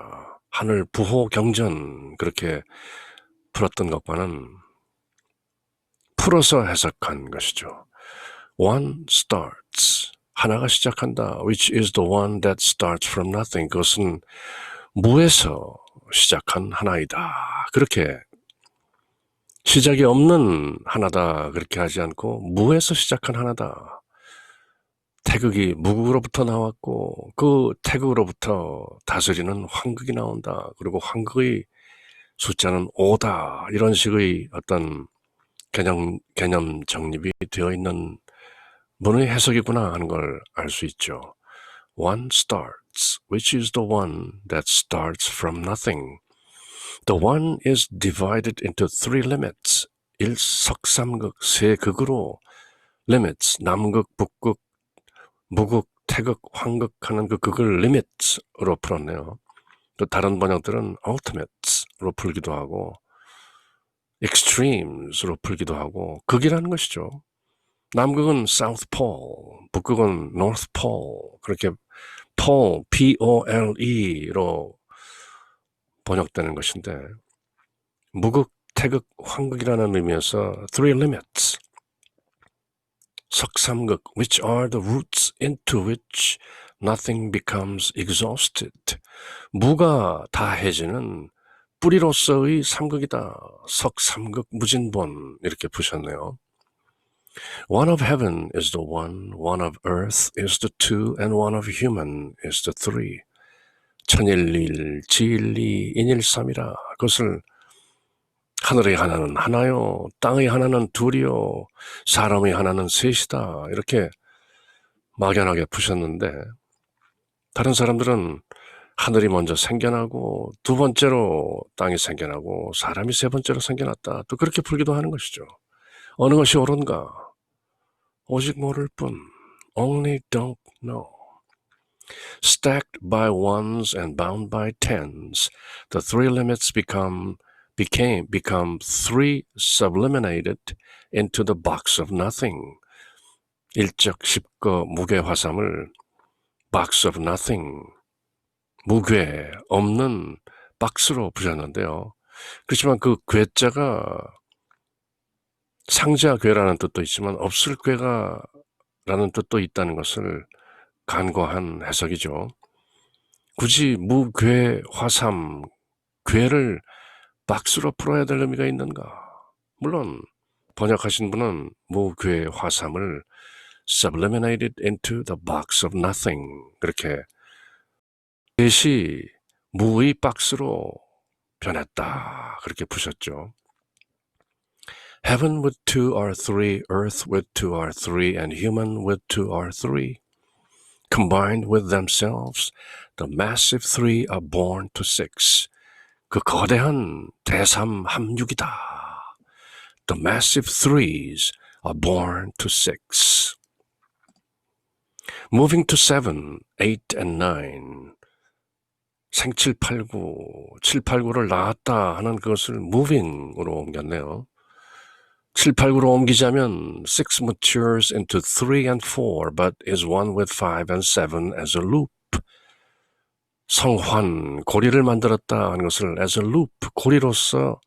Speaker 1: 하늘 부호 경전 그렇게 풀었던 것과는 풀어서 해석한 것이죠. One starts, 하나가 시작한다. Which is the one that starts from nothing. 그것은 무에서 시작한 하나이다. 그렇게 시작이 없는 하나다. 그렇게 하지 않고 무에서 시작한 하나다. 태극이 무극으로부터 나왔고 그 태극으로부터 다스리는 황극이 나온다. 그리고 황극의 숫자는 5다. 이런 식의 어떤 개념 정립이 되어 있는 문의 해석이구나 하는 걸 알 수 있죠. One starts, which is the one that starts from nothing. The one is divided into three limits. 일석삼극, 세 극으로 limits, 남극, 북극, 무극, 태극, 황극 하는 그 극을 limit으로 풀었네요. 또 다른 번역들은 ultimates로 풀기도 하고 extremes로 풀기도 하고 극이라는 것이죠. 남극은 South Pole, 북극은 North Pole, 그렇게 pole, P-O-L-E로 번역되는 것인데 무극, 태극, 황극이라는 의미에서 three limits, 석삼극, which are the roots into which nothing becomes exhausted. 무가 다해지는 뿌리로서의 삼극이다. 석삼극 무진본 이렇게 푸셨네요. One of heaven is the one of earth is the two, and one of human is the three. 천일일, 지일이, 인일삼이라. 그것을 하늘의 하나는 하나요, 땅의 하나는 둘이요, 사람의 하나는 셋이다. 이렇게 막연하게 푸셨는데, 다른 사람들은 하늘이 먼저 생겨나고 두 번째로 땅이 생겨나고 사람이 세 번째로 생겨났다. 또 그렇게 풀기도 하는 것이죠. 어느 것이 옳은가? 오직 모를 뿐. Only don't know. Stacked by ones and bound by tens, the three limits become three subliminated into the box of nothing. 일적 십거 무괴 화삼을 box of nothing, 무괴, 없는 박스로 부셨는데요. 그렇지만 그 괴자가 상자 괴라는 뜻도 있지만 없을 괴가라는 뜻도 있다는 것을 간과한 해석이죠. 굳이 무괴 화삼, 괴를 박스로 풀어야 될 의미가 있는가? 물론 번역하신 분은 무괴 화삼을 subliminated into the box of nothing, 그렇게 넷이 무의 박스로 변했다, 그렇게 푸셨죠. Heaven with two or three, earth with two or three, and human with two or three. Combined with themselves, the massive three are born to six. 그 거대한 대삼 합육이다. The massive threes are born to six. Moving to 7, 8, and 9. 생칠팔구, 789를 낳았다 하는 그것을 moving으로 옮겼네요. 789로 옮기자면 6 matures into 3 and 4, but is one with 5 and 7 as a loop. 성환, 고리를 만들었다 하는 것을 as a loop, 고리로서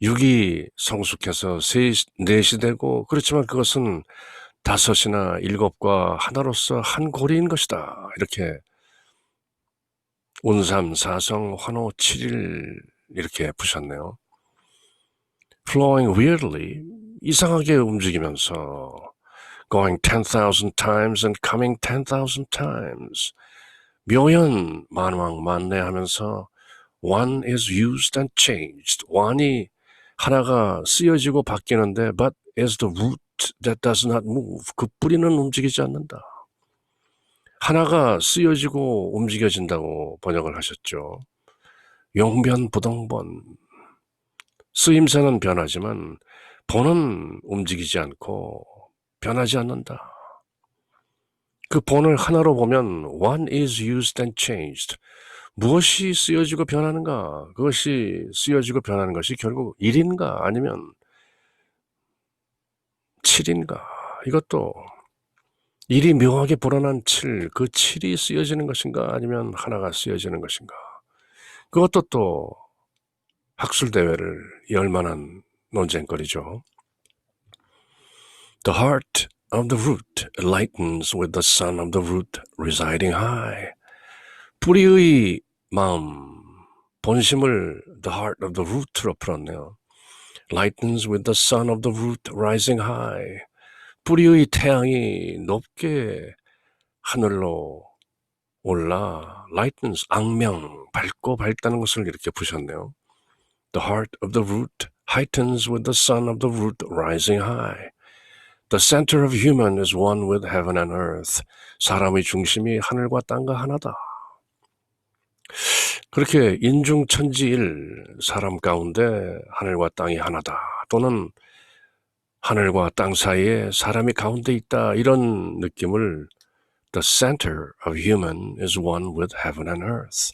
Speaker 1: 6이 성숙해서 4이 되고, 그렇지만 그것은 5이나 7과 하나로서 한 고리인 것이다. 이렇게 운삼, 사성, 환호, 7일 이렇게 푸셨네요. Flowing weirdly, 이상하게 움직이면서 going 10,000 times and coming 10,000 times. 묘연, 만왕, 만내하면서 one is used and changed. one이 하나가 쓰여지고 바뀌는데 but is the root that does not move. 그 뿌리는 움직이지 않는다. 하나가 쓰여지고 움직여진다고 번역을 하셨죠. 용변부동본. 쓰임새는 변하지만 본은 움직이지 않고 변하지 않는다. 그 본을 하나로 보면 one is used and changed. 무엇이 쓰여지고 변하는가? 그것이 쓰여지고 변하는 것이 결국 1인가 아니면 7인가? 이것도 1이 묘하게 불어난 7, 그 7이 쓰여지는 것인가 아니면 하나가 쓰여지는 것인가? 그것도 또 학술대회를 열 만한 논쟁거리죠. The heart of the root lightens with the sun of the root residing high. 뿌리의 마음, 본심을 the heart of the root로 풀었네요. Lightens with the sun of the root rising high. 뿌리의 태양이 높게 하늘로 올라 lightens, 악명, 밝고 밝다는 것을 이렇게 푸셨네요. The heart of the root heightens with the sun of the root rising high. The center of human is one with heaven and earth. 사람의 중심이 하늘과 땅과 하나다. 그렇게 인중천지일, 사람 가운데 하늘과 땅이 하나다. 또는 하늘과 땅 사이에 사람이 가운데 있다. 이런 느낌을 The center of human is one with heaven and earth.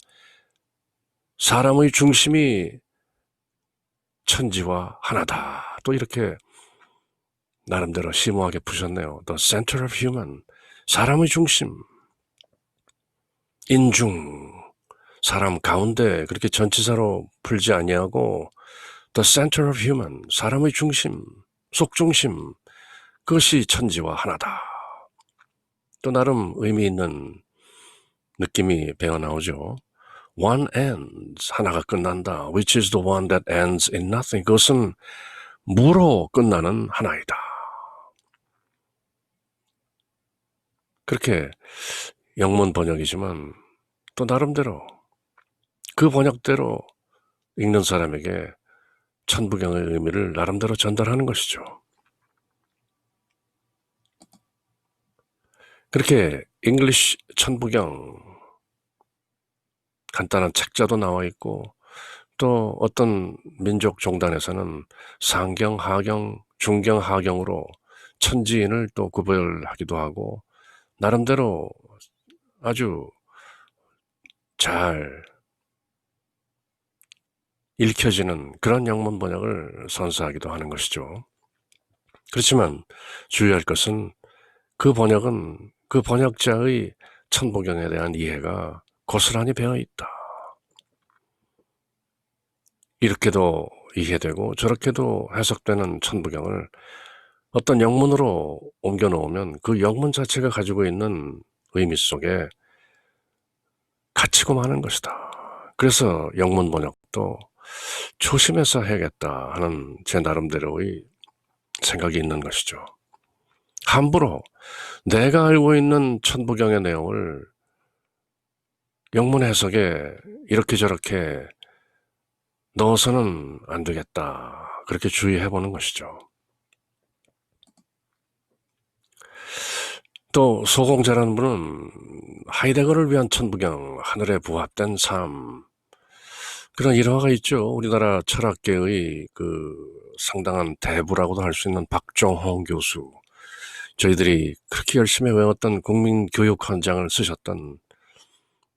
Speaker 1: 사람의 중심이 천지와 하나다. 또 이렇게 나름대로 심오하게 푸셨네요. The center of human, 사람의 중심, 인중, 사람 가운데, 그렇게 전치사로 풀지 아니하고 The center of human, 사람의 중심, 속중심, 그것이 천지와 하나다. 또 나름 의미 있는 느낌이 배어나오죠. One ends, 하나가 끝난다. Which is the one that ends in nothing. 그것은 무로 끝나는 하나이다. 그렇게 영문 번역이지만 또 나름대로 그 번역대로 읽는 사람에게 천부경의 의미를 나름대로 전달하는 것이죠. 그렇게 잉글리시 천부경 간단한 책자도 나와 있고, 또 어떤 민족 종단에서는 상경, 하경, 중경, 하경으로 천지인을 또 구별하기도 하고, 나름대로 아주 잘 읽혀지는 그런 영문 번역을 선사하기도 하는 것이죠. 그렇지만 주의할 것은 그 번역은 그 번역자의 천부경에 대한 이해가 고스란히 배어 있다. 이렇게도 이해되고 저렇게도 해석되는 천부경을 어떤 영문으로 옮겨 놓으면 그 영문 자체가 가지고 있는 의미 속에 갇히고 마는 것이다. 그래서 영문 번역도 조심해서 해야겠다 하는 제 나름대로의 생각이 있는 것이죠. 함부로 내가 알고 있는 천부경의 내용을 영문 해석에 이렇게 저렇게 넣어서는 안 되겠다. 그렇게 주의해 보는 것이죠. 또 소공자라는 분은 하이데거를 위한 천부경, 하늘에 부합된 삶, 그런 일화가 있죠. 우리나라 철학계의 그 상당한 대부라고도 할 수 있는 박종홍 교수, 저희들이 그렇게 열심히 외웠던 국민교육헌장을 쓰셨던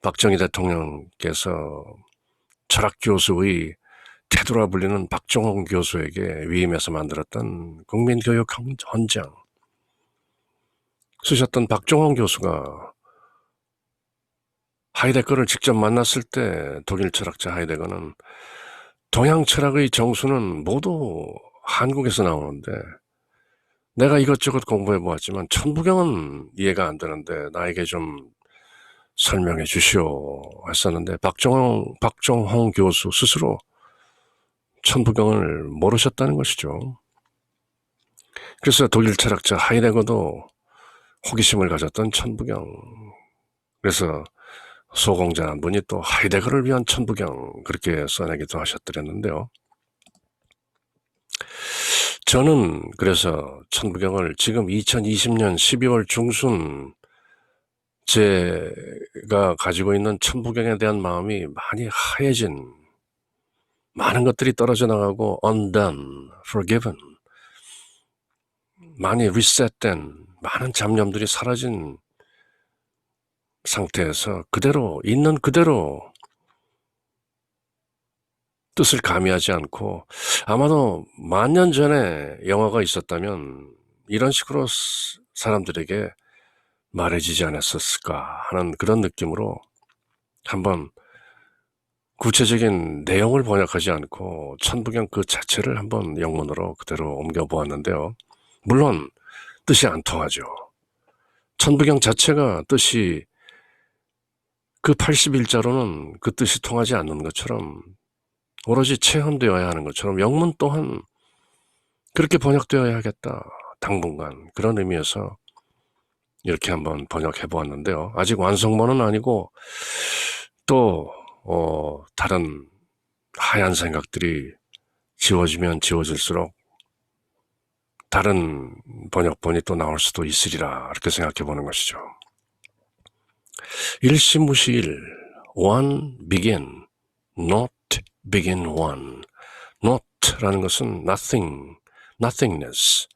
Speaker 1: 박정희 대통령께서 철학교수의 태도라 불리는 박종홍 교수에게 위임해서 만들었던 국민교육헌장 쓰셨던 박종홍 교수가 하이데거를 직접 만났을 때 독일 철학자 하이데거는 동양 철학의 정수는 모두 한국에서 나오는데 내가 이것저것 공부해 보았지만 천부경은 이해가 안 되는데 나에게 좀 설명해 주시오 했었는데 박종홍 교수 스스로 천부경을 모르셨다는 것이죠. 그래서 독일 철학자 하이데거도 호기심을 가졌던 천부경, 그래서 소공자한 분이 또 하이데거를 위한 천부경 그렇게 써내기도 하셨더랬는데요. 저는 그래서 천부경을 지금 2020년 12월 중순 제가 가지고 있는 천부경에 대한 마음이 많이 하얘진, 많은 것들이 떨어져 나가고 undone, forgiven, 많이 리셋된 많은 잡념들이 사라진 상태에서 그대로 있는 그대로 뜻을 가미하지 않고, 아마도 만년 전에 영화가 있었다면 이런 식으로 사람들에게 말해지지 않았을까 하는 그런 느낌으로 한번 구체적인 내용을 번역하지 않고 천부경 그 자체를 한번 영문으로 그대로 옮겨보았는데요. 물론 뜻이 안 통하죠. 천부경 자체가 뜻이 그 80일자로는 그 뜻이 통하지 않는 것처럼, 오로지 체험되어야 하는 것처럼 영문 또한 그렇게 번역되어야 하겠다. 당분간 그런 의미에서 이렇게 한번 번역해 보았는데요. 아직 완성본은 아니고 또 다른 하얀 생각들이 지워지면 지워질수록 다른 번역본이 또 나올 수도 있으리라, 이렇게 생각해 보는 것이죠. 일시무시일, one begin, not begin one. not라는 것은 nothing, nothingness,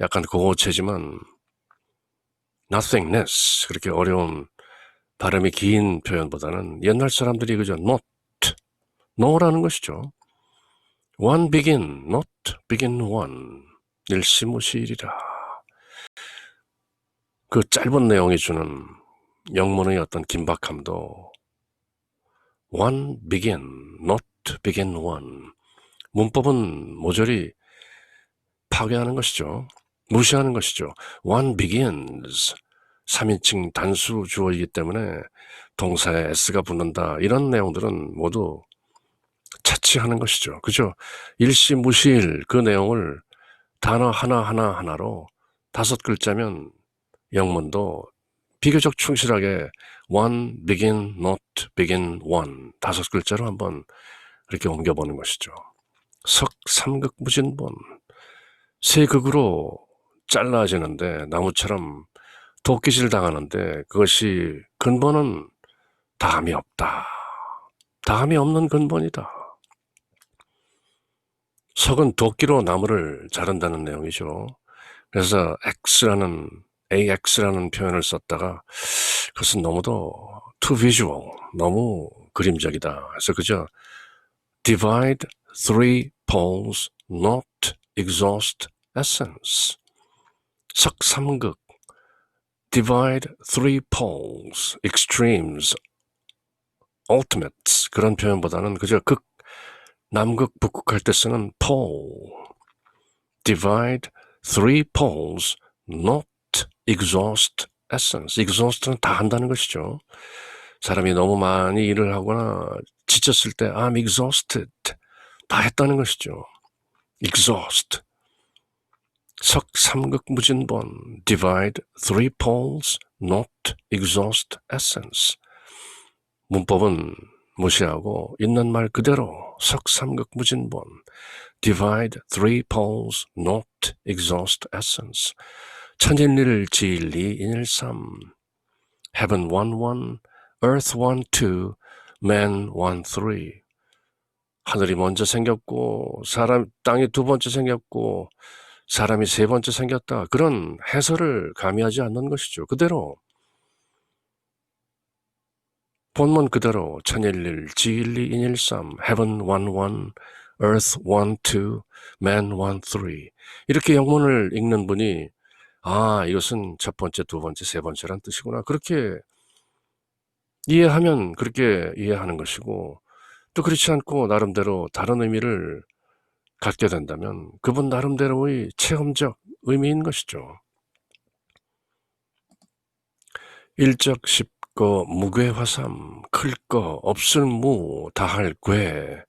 Speaker 1: 약간 고어체지만 nothingness, 그렇게 어려운 발음이 긴 표현보다는 옛날 사람들이 그저 not, no라는 것이죠. one begin, not begin one. 일시무시일이라. 그 짧은 내용이 주는 영문의 어떤 긴박함도 one begin, not begin one. 문법은 모조리 파괴하는 것이죠. 무시하는 것이죠. one begins, 3인칭 단수 주어이기 때문에 동사에 s가 붙는다, 이런 내용들은 모두 차치하는 것이죠. 그죠? 일시무시일 그 내용을 단어 하나로 5글자면 영문도 비교적 충실하게 one, begin, not, begin, one 5글자로 한번 그렇게 옮겨보는 것이죠. 석삼극 무진본, 세 극으로 잘라지는데 나무처럼 도끼질 당하는데 그것이 근본은 다함이 없다. 다함이 없는 근본이다. 석은 도끼로 나무를 자른다는 내용이죠. 그래서 AX라는 표현을 썼다가 그것은 너무도 too visual, 너무 그림적이다. 그래서 그저 divide three poles, not exhaust essence. 석삼극, divide three poles, extremes, ultimates 그런 표현보다는 그저 남극, 북극 할 때 쓰는 pole. divide three poles, not exhaust essence. exhaust는 다 한다는 것이죠. 사람이 너무 많이 일을 하거나 지쳤을 때 I'm exhausted. 다 했다는 것이죠. exhaust. 석삼극 무진본, divide three poles, not exhaust essence. 문법은 무시하고 있는 말 그대로 석삼극 무진본, divide three poles, not exhaust essence. 천일일 지일리 인일삼, heaven one one, earth one two, man one three. 하늘이 먼저 생겼고 땅이 두 번째 생겼고 사람이 세 번째 생겼다. 그런 해설을 가미하지 않는 것이죠. 그대로 본문 그대로 천일일 지일리 인일삼, heaven one one, earth one two, man one three. 이렇게 영문을 읽는 분이 이것은 첫 번째, 두 번째, 세 번째란 뜻이구나. 그렇게 이해하면 그렇게 이해하는 것이고, 또 그렇지 않고 나름대로 다른 의미를 갖게 된다면 그분 나름대로의 체험적 의미인 것이죠. 일적 십거 무괴화삼, 클거 없을 무 다할 괴.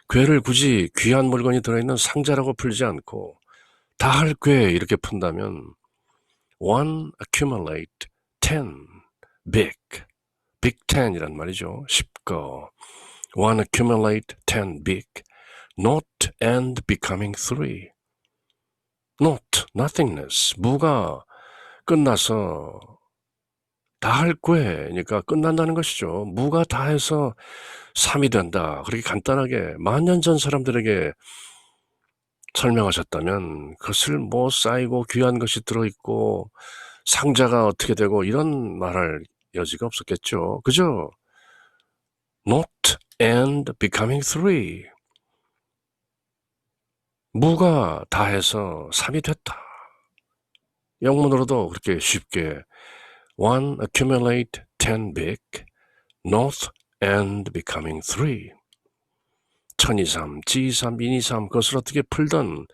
Speaker 1: 괴를 굳이 귀한 물건이 들어있는 상자라고 풀지 않고 다할 괴 이렇게 푼다면 one accumulate, ten big ten이란 말이죠. 십거 one accumulate, ten big, not and becoming three. not, nothingness, 무가 끝나서 다할 괴니까 끝난다는 것이죠. 무가 다해서 3이 된다. 그렇게 간단하게 만년 전 사람들에게 설명하셨다면 그것을 뭐 쌓이고 귀한 것이 들어있고 상자가 어떻게 되고 이런 말할 여지가 없었겠죠. 그죠? not and becoming three. 무가 다해서 3이 됐다. 영문으로도 그렇게 쉽게 one accumulate, ten big, not and becoming three. 천이삼, 지이삼, 인이삼 그것을 어떻게 풀던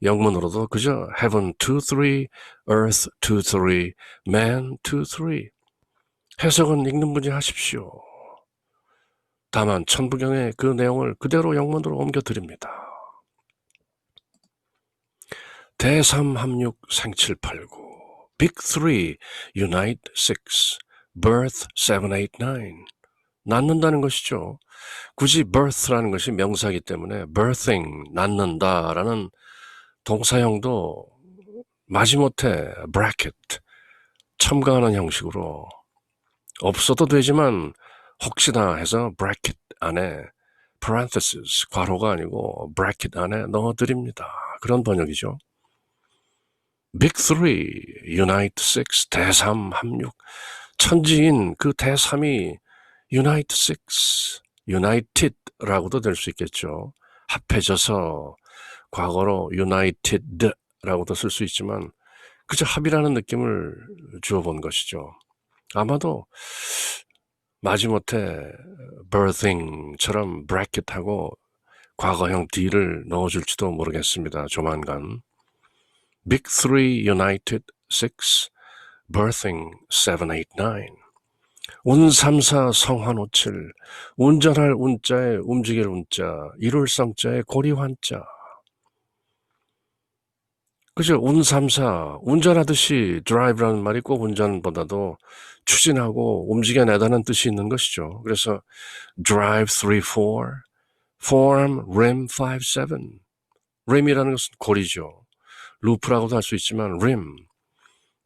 Speaker 1: 영문으로도 그저 heaven two three, earth two three, man two three. 해석은 읽는 분이 하십시오. 다만 천부경의 그 내용을 그대로 영문으로 옮겨드립니다. 대삼합육 생칠팔구, big three, unite six, birth seven eight nine. 낳는다는 것이죠. 굳이 birth라는 것이 명사이기 때문에 birthing, 낳는다라는 동사형도 마지못해 bracket, 첨가하는 형식으로 없어도 되지만 혹시나 해서 bracket 안에 parenthesis, 괄호가 아니고 bracket 안에 넣어드립니다. 그런 번역이죠. big three, unite six, 대삼 합육. 천지인 그 대삼이 unite six, united라고도 될 수 있겠죠. 합해져서 과거로 united라고도 쓸 수 있지만 그저 합이라는 느낌을 주어본 것이죠. 아마도 마지못해 birthing처럼 bracket하고 과거형 D를 넣어줄지도 모르겠습니다. 조만간. Big three united six, birthing seven eight nine. 운삼사 성환오칠, 운전할 운자에 움직일 운자, 이룰 성자에 고리환자. 그죠? 운삼사, 운전하듯이 드라이브라는 말이 꼭 운전보다도 추진하고 움직여내다는 뜻이 있는 것이죠. 그래서 drive 3-4, form rim 5-7. rim이라는 것은 골이죠. 루프라고도 할 수 있지만 rim,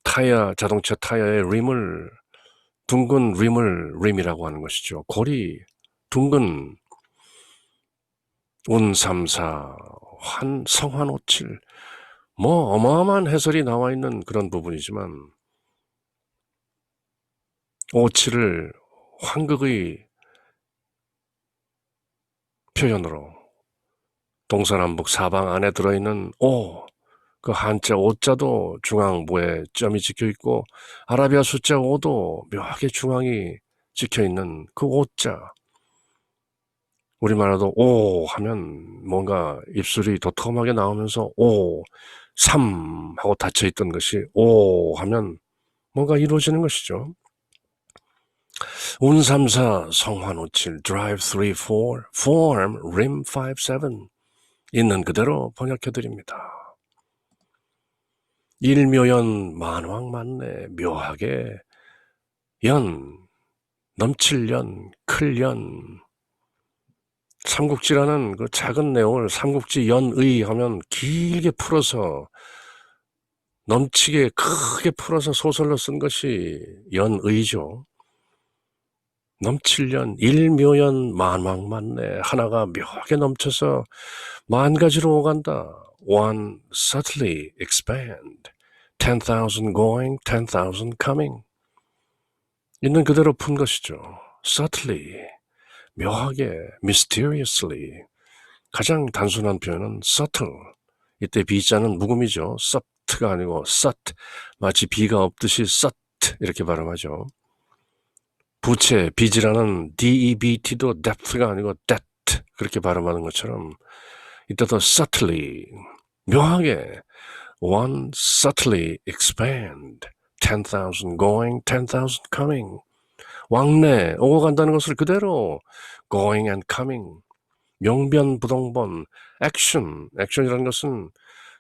Speaker 1: 타이어, 자동차 타이어의 림을, 둥근 림을 림이라고 하는 것이죠. 골이 둥근 운삼사, 성환오칠, 뭐 어마어마한 해설이 나와 있는 그런 부분이지만 오칠을 환극의 표현으로 동서남북 사방 안에 들어있는 오, 그 한자 오자도 중앙부에 점이 찍혀있고 아라비아 숫자 5도 묘하게 중앙이 찍혀있는 그 오자, 우리말로도 오 하면 뭔가 입술이 도톰하게 나오면서 오, 3 하고 닫혀있던 것이 오 하면 뭔가 이루어지는 것이죠. 운삼사, 성환오칠, drive 3-4, form rim 5-7 있는 그대로 번역해드립니다. 일묘연 만왕만내 묘하게 연, 넘칠 연, 클 연, 삼국지라는 그 작은 내용을 삼국지 연의 하면 길게 풀어서 넘치게 크게 풀어서 소설로 쓴 것이 연의죠. 넘칠 연, 일묘연 만왕만내 하나가 묘하게 넘쳐서 만 가지로 오간다. One subtly expand, 10,000 going, 10,000 coming. 있는 그대로 푼 것이죠. Subtly, 묘하게, mysteriously. 가장 단순한 표현은 subtle. 이때 비자는 묵음이죠. subt가 아니고 sut, 마치 비가 없듯이 sut 이렇게 발음하죠. 부채, 빚이라는 debt도 depth가 아니고 debt 그렇게 발음하는 것처럼 이때도 subtly, 묘하게 one subtly expand, 10,000 going, 10,000 coming. 왕래, 오고 간다는 것을 그대로 going and coming, 명변부동본, 액션이라는 것은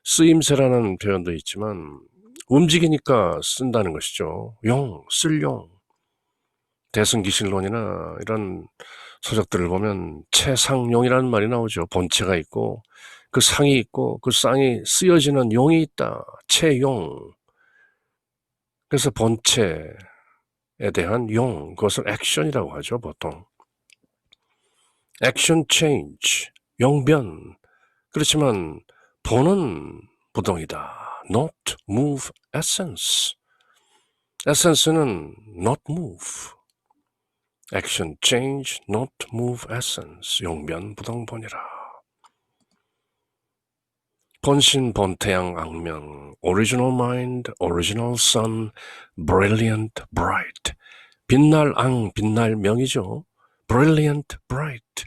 Speaker 1: 쓰임새라는 표현도 있지만 움직이니까 쓴다는 것이죠. 쓸용. 대승기실론이나 이런 서적들을 보면 채상용이라는 말이 나오죠. 본체가 있고 그 상이 있고 그 쌍이 쓰여지는 용이 있다. 채용. 그래서 본체에 대한 용, 그것을 액션이라고 하죠. 보통. 액션 체인지, 용변. 그렇지만 본은 부동이다. Not move essence. essence는 not move. action change, not move essence. 용변 부동본이라. 본신 본태양 악명, original mind, original sun, brilliant, bright. 빛날 빛날 명이죠. brilliant, bright.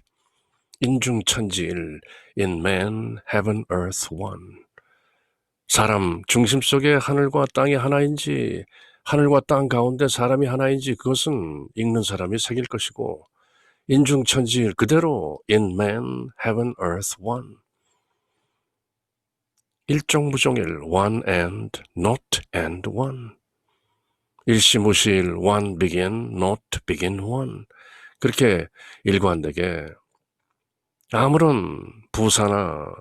Speaker 1: 인중천지일, in man, heaven, earth, one. 사람 중심 속에 하늘과 땅이 하나인지, 하늘과 땅 가운데 사람이 하나인지 그것은 읽는 사람이 새길 것이고, 인중천지일 그대로 in man, heaven, earth, one. 일종무종일 one and, not and one. 일시무시일 one begin, not begin one. 그렇게 일관되게 아무런 부사나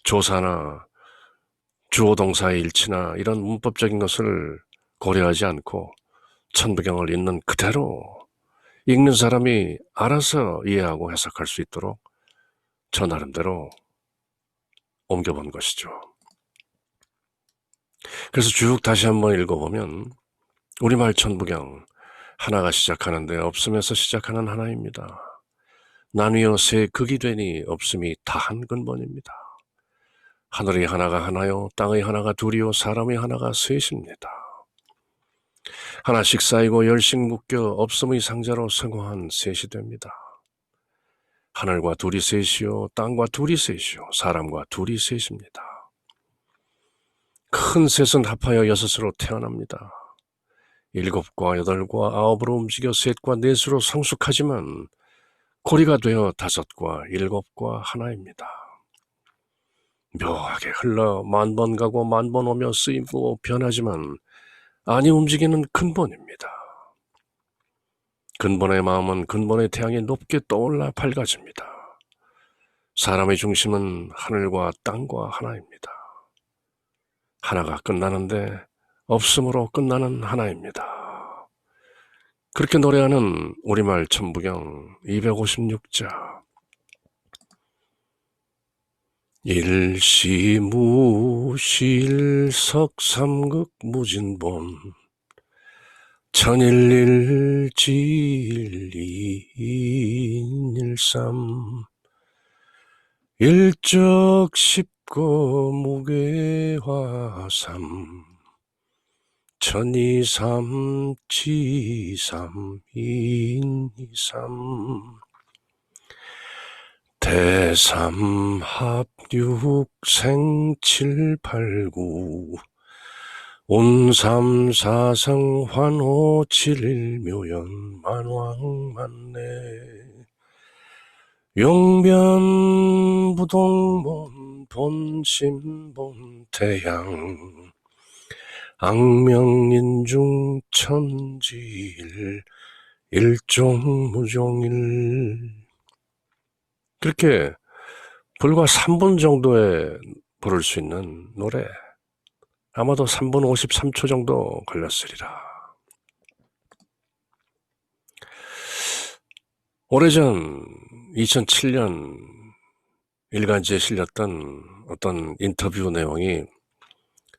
Speaker 1: 조사나 주어동사의 일치나 이런 문법적인 것을 고려하지 않고 천부경을 읽는 그대로 읽는 사람이 알아서 이해하고 해석할 수 있도록 저 나름대로 옮겨본 것이죠. 그래서 쭉 다시 한번 읽어보면 우리말 천부경 하나가 시작하는데 없음에서 시작하는 하나입니다. 나뉘어 세 극이 되니 없음이 다한 근본입니다. 하늘이 하나가 하나요, 땅의 하나가 둘이요, 사람의 하나가 셋입니다. 하나씩 쌓이고 열씩 묶여 없음의 상자로 성화한 셋이 됩니다. 하늘과 둘이 셋이요, 땅과 둘이 셋이요, 사람과 둘이 셋입니다. 큰 셋은 합하여 여섯으로 태어납니다. 일곱과 여덟과 아홉으로 움직여 셋과 넷으로 성숙하지만 고리가 되어 다섯과 일곱과 하나입니다. 묘하게 흘러 만 번 가고 만 번 오며 쓰이고 변하지만 아니 움직이는 근본입니다. 근본의 마음은 근본의 태양이 높게 떠올라 밝아집니다. 사람의 중심은 하늘과 땅과 하나입니다. 하나가 끝나는데 없음으로 끝나는 하나입니다. 그렇게 노래하는 우리말 천부경 256자. 일시무실석삼극 무진본 천일일지일일삼 일적십거 무괴화삼 천이삼지삼인이삼 대삼합육생칠팔구 온삼사성 환호칠일묘연 만왕만내 용변부동본 본심본태양 악명인중천지일 일종무종일. 그렇게 불과 3분 정도에 부를 수 있는 노래, 아마도 3분 53초 정도 걸렸으리라. 오래전 2007년 일간지에 실렸던 어떤 인터뷰 내용이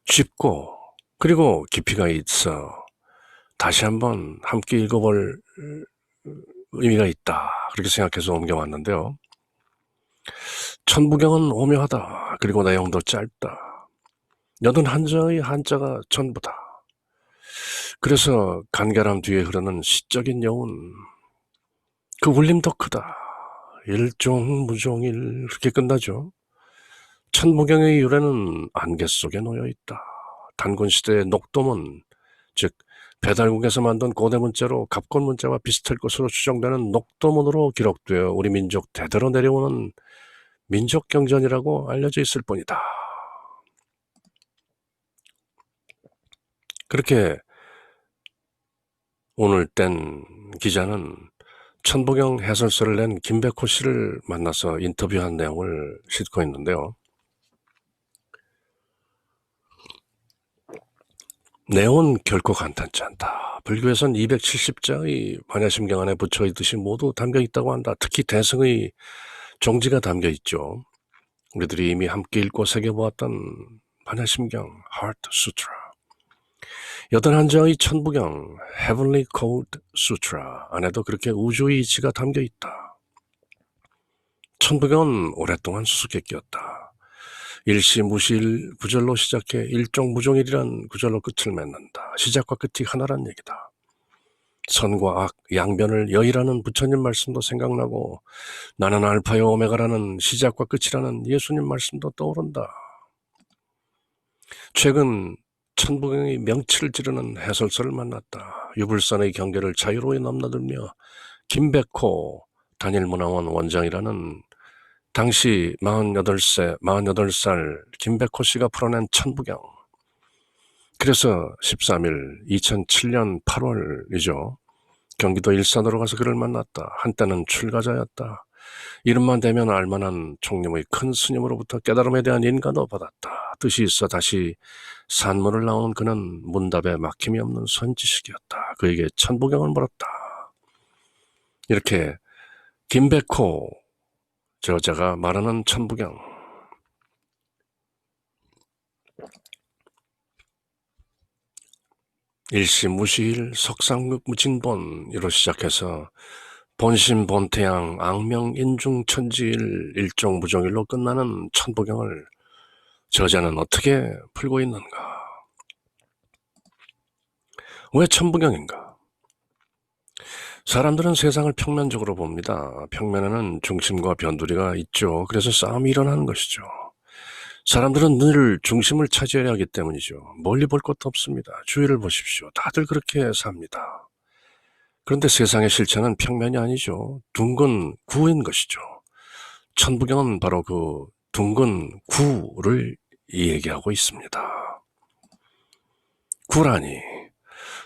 Speaker 1: 쉽고 그리고 깊이가 있어 다시 한번 함께 읽어볼 의미가 있다, 그렇게 생각해서 옮겨왔는데요. 천부경은 오묘하다. 그리고 내용도 짧다. 81자의 한자가 전부다. 그래서 간결함 뒤에 흐르는 시적인 여운, 그 울림도 크다. 일종무종일, 그렇게 끝나죠. 천부경의 유래는 안개 속에 놓여있다. 단군시대의 녹도문, 즉 배달국에서 만든 고대 문자로 갑곤 문자와 비슷할 것으로 추정되는 녹도문으로 기록되어 우리 민족 대대로 내려오는 민족경전이라고 알려져 있을 뿐이다. 그렇게 오늘 땐 기자는 천부경 해설서를 낸 김백호 씨를 만나서 인터뷰한 내용을 싣고 있는데요. 내용은 결코 간단치 않다. 불교에선 270자의 반야심경 안에 붙여있듯이 모두 담겨있다고 한다. 특히 대승의 종지가 담겨있죠. 우리들이 이미 함께 읽고 새겨보았던 반야심경 Heart Sutra, 81자의 천부경 Heavenly Code Sutra 안에도 그렇게 우주의 이치가 담겨있다. 천부경은 오랫동안 수수께끼였다. 일시무실 구절로 시작해 일종무종일이란 구절로 끝을 맺는다. 시작과 끝이 하나란 얘기다. 선과 악, 양변을 여의라는 부처님 말씀도 생각나고 나는 알파요 오메가라는 시작과 끝이라는 예수님 말씀도 떠오른다. 최근 천부경의 명치를 찌르는 해설서를 만났다. 유불선의 경계를 자유로이 넘나들며 김백호 단일문화원 원장이라는 당시 48살 김백호 씨가 풀어낸 천부경. 그래서 13일 2007년 8월이죠. 경기도 일산으로 가서 그를 만났다. 한때는 출가자였다. 이름만 대면 알만한 총림의 큰 스님으로부터 깨달음에 대한 인가도 받았다. 뜻이 있어 다시 산문을 나오는 그는 문답에 막힘이 없는 선지식이었다. 그에게 천부경을 물었다. 이렇게 김백호 저자가 말하는 천부경, 일시무실 석상극 무진본으로 시작해서 본심 본태양 악명인중천지일 일종무종일로 끝나는 천부경을 저자는 어떻게 풀고 있는가? 왜 천부경인가? 사람들은 세상을 평면적으로 봅니다. 평면에는 중심과 변두리가 있죠. 그래서 싸움이 일어나는 것이죠. 사람들은 늘 중심을 차지해야 하기 때문이죠. 멀리 볼 것도 없습니다. 주위를 보십시오. 다들 그렇게 삽니다. 그런데 세상의 실체는 평면이 아니죠. 둥근 구인 것이죠. 천부경은 바로 그 둥근 구를 얘기하고 있습니다. 구라니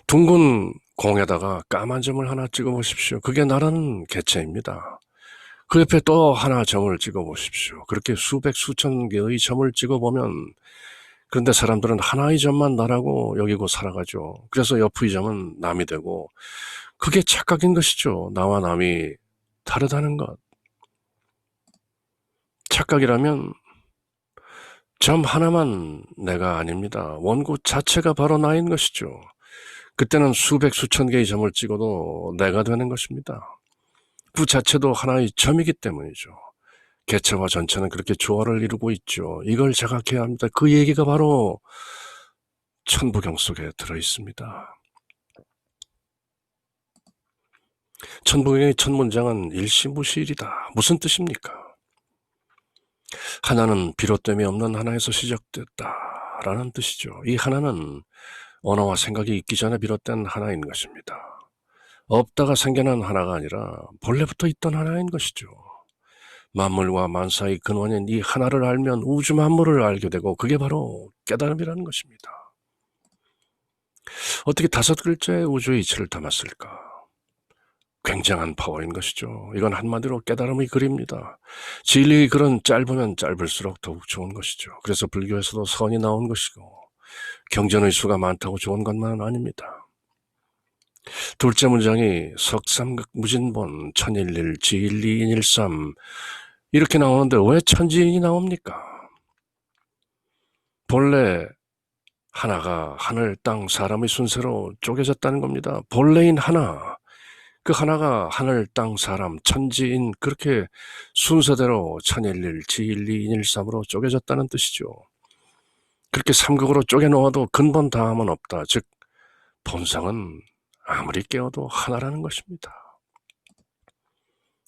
Speaker 1: 둥근 공에다가 까만 점을 하나 찍어 보십시오. 그게 나라는 개체입니다. 그 옆에 또 하나 점을 찍어 보십시오. 그렇게 수백 수천 개의 점을 찍어 보면, 그런데 사람들은 하나의 점만 나라고 여기고 살아가죠. 그래서 옆의 점은 남이 되고, 그게 착각인 것이죠. 나와 남이 다르다는 것. 착각이라면 점 하나만 내가 아닙니다. 원고 자체가 바로 나인 것이죠. 그때는 수백 수천 개의 점을 찍어도 내가 되는 것입니다. 그 자체도 하나의 점이기 때문이죠. 개체와 전체는 그렇게 조화를 이루고 있죠. 이걸 자각해야 합니다. 그 얘기가 바로 천부경 속에 들어있습니다. 천부경의 첫 문장은 일시무시일이다. 무슨 뜻입니까? 하나는 비롯됨이 없는 하나에서 시작됐다라는 뜻이죠. 이 하나는 언어와 생각이 있기 전에 비롯된 하나인 것입니다. 없다가 생겨난 하나가 아니라 본래부터 있던 하나인 것이죠. 만물과 만사의 근원인 이 하나를 알면 우주 만물을 알게 되고, 그게 바로 깨달음이라는 것입니다. 어떻게 5글자의 우주의 이치를 담았을까? 굉장한 파워인 것이죠. 이건 한마디로 깨달음의 글입니다. 진리의 글은 짧으면 짧을수록 더욱 좋은 것이죠. 그래서 불교에서도 선이 나온 것이고, 경전의 수가 많다고 좋은 것만은 아닙니다. 둘째 문장이 석삼극 무진본 천일일 지일리인일삼 이렇게 나오는데 왜 천지인이 나옵니까? 본래 하나가 하늘, 땅, 사람의 순서로 쪼개졌다는 겁니다. 본래인 하나, 그 하나가 하늘, 땅, 사람, 천지인, 그렇게 순서대로 천일일, 지일리, 인일삼으로 쪼개졌다는 뜻이죠. 그렇게 삼극으로 쪼개놓아도 근본 다음은 없다. 즉 본성은 아무리 깨어도 하나라는 것입니다.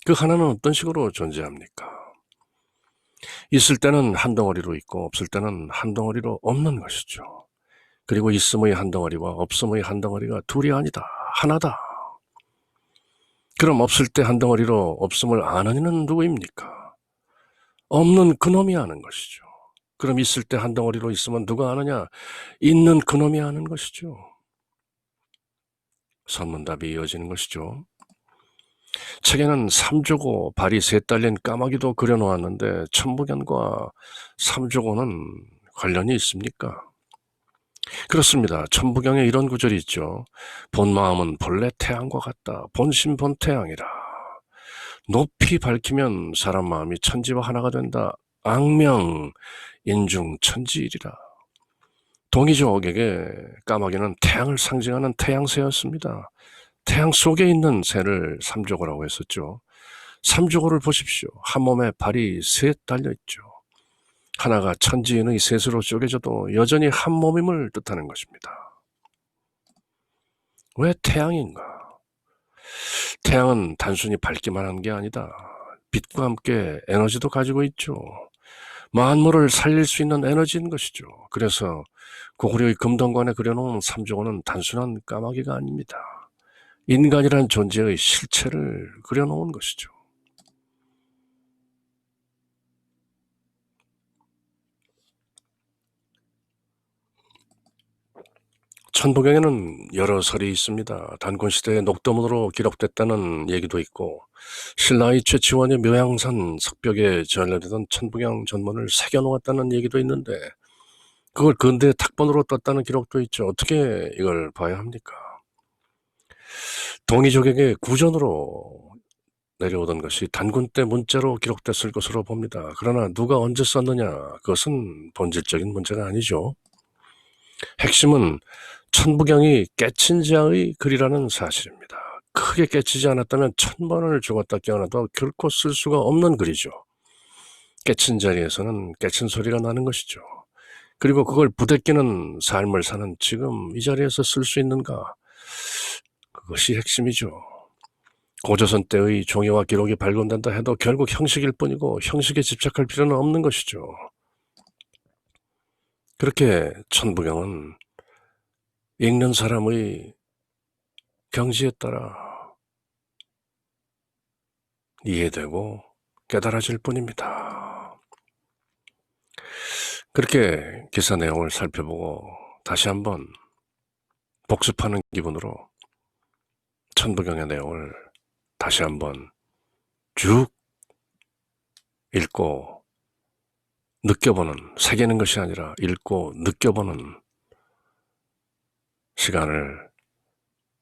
Speaker 1: 그 하나는 어떤 식으로 존재합니까? 있을 때는 한 덩어리로 있고 없을 때는 한 덩어리로 없는 것이죠. 그리고 있음의 한 덩어리와 없음의 한 덩어리가 둘이 아니다. 하나다. 그럼 없을 때 한 덩어리로 없음을 아는 이는 누구입니까? 없는 그놈이 아는 것이죠. 그럼 있을 때 한 덩어리로 있으면 누가 아느냐? 있는 그놈이 아는 것이죠. 선문답이 이어지는 것이죠. 책에는 삼조고 발이 셋 달린 까마귀도 그려놓았는데 천부경과 삼조고는 관련이 있습니까? 그렇습니다. 천부경에 이런 구절이 있죠. 본 마음은 본래 태양과 같다. 본심 본태양이라. 높이 밝히면 사람 마음이 천지와 하나가 된다. 악명 인중 천지일이라. 동이조옥에게 까마귀는 태양을 상징하는 태양새였습니다. 태양 속에 있는 새를 삼조고라고 했었죠. 삼조고를 보십시오. 한 몸에 발이 셋 달려있죠. 하나가 천지인의 셋으로 쪼개져도 여전히 한 몸임을 뜻하는 것입니다. 왜 태양인가? 태양은 단순히 밝기만 한 게 아니다. 빛과 함께 에너지도 가지고 있죠. 만물을 살릴 수 있는 에너지인 것이죠. 그래서 고구려의 금동관에 그려놓은 삼조고는 단순한 까마귀가 아닙니다. 인간이란 존재의 실체를 그려놓은 것이죠. 천부경에는 여러 설이 있습니다. 단군시대의 녹도문으로 기록됐다는 얘기도 있고, 신라의 최치원이 묘양산 석벽에 전래되던 천부경 전문을 새겨놓았다는 얘기도 있는데, 그걸 근대 탁본으로 떴다는 기록도 있죠. 어떻게 이걸 봐야 합니까? 동이족에게 구전으로 내려오던 것이 단군 때 문자로 기록됐을 것으로 봅니다. 그러나 누가 언제 썼느냐, 그것은 본질적인 문제가 아니죠. 핵심은 천부경이 깨친 자의 글이라는 사실입니다. 크게 깨치지 않았다면 1000번을 죽었다 깨어나도 결코 쓸 수가 없는 글이죠. 깨친 자리에서는 깨친 소리가 나는 것이죠. 그리고 그걸 부대끼는 삶을 사는 지금 이 자리에서 쓸 수 있는가? 그것이 핵심이죠. 고조선 때의 종이와 기록이 발견된다 해도 결국 형식일 뿐이고 형식에 집착할 필요는 없는 것이죠. 그렇게 천부경은 읽는 사람의 경지에 따라 이해되고 깨달아질 뿐입니다. 그렇게 기사 내용을 살펴보고 다시 한번 복습하는 기분으로 천부경의 내용을 다시 한번 쭉 읽고 느껴보는, 새기는 것이 아니라 읽고 느껴보는 시간을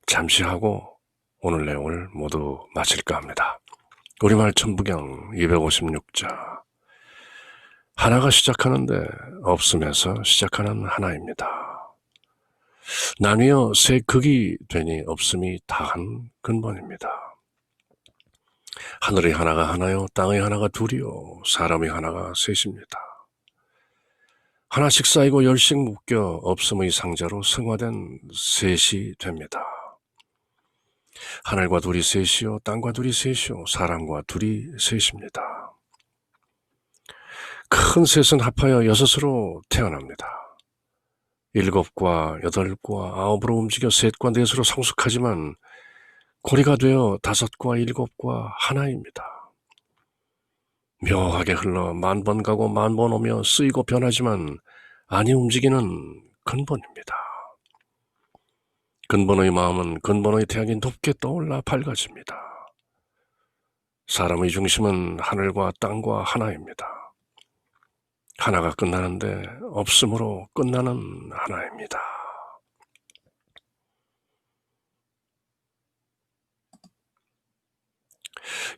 Speaker 1: 잠시 하고 오늘 내용을 모두 마칠까 합니다. 우리말 천부경 256자. 하나가 시작하는데 없음에서 시작하는 하나입니다. 나뉘어 세 극이 되니 없음이 다한 근본입니다. 하늘의 하나가 하나요, 땅의 하나가 둘이요, 사람의 하나가 셋입니다. 하나씩 쌓이고 열씩 묶여 없음의 상자로 승화된 셋이 됩니다. 하늘과 둘이 셋이요, 땅과 둘이 셋이요, 사람과 둘이 셋입니다. 큰 셋은 합하여 여섯으로 태어납니다. 일곱과 여덟과 아홉으로 움직여 셋과 넷으로 성숙하지만 고리가 되어 다섯과 일곱과 하나입니다. 묘하게 흘러 만 번 가고 만 번 오며 쓰이고 변하지만 아니 움직이는 근본입니다. 근본의 마음은 근본의 태양이 높게 떠올라 밝아집니다. 사람의 중심은 하늘과 땅과 하나입니다. 하나가 끝나는데 없음으로 끝나는 하나입니다.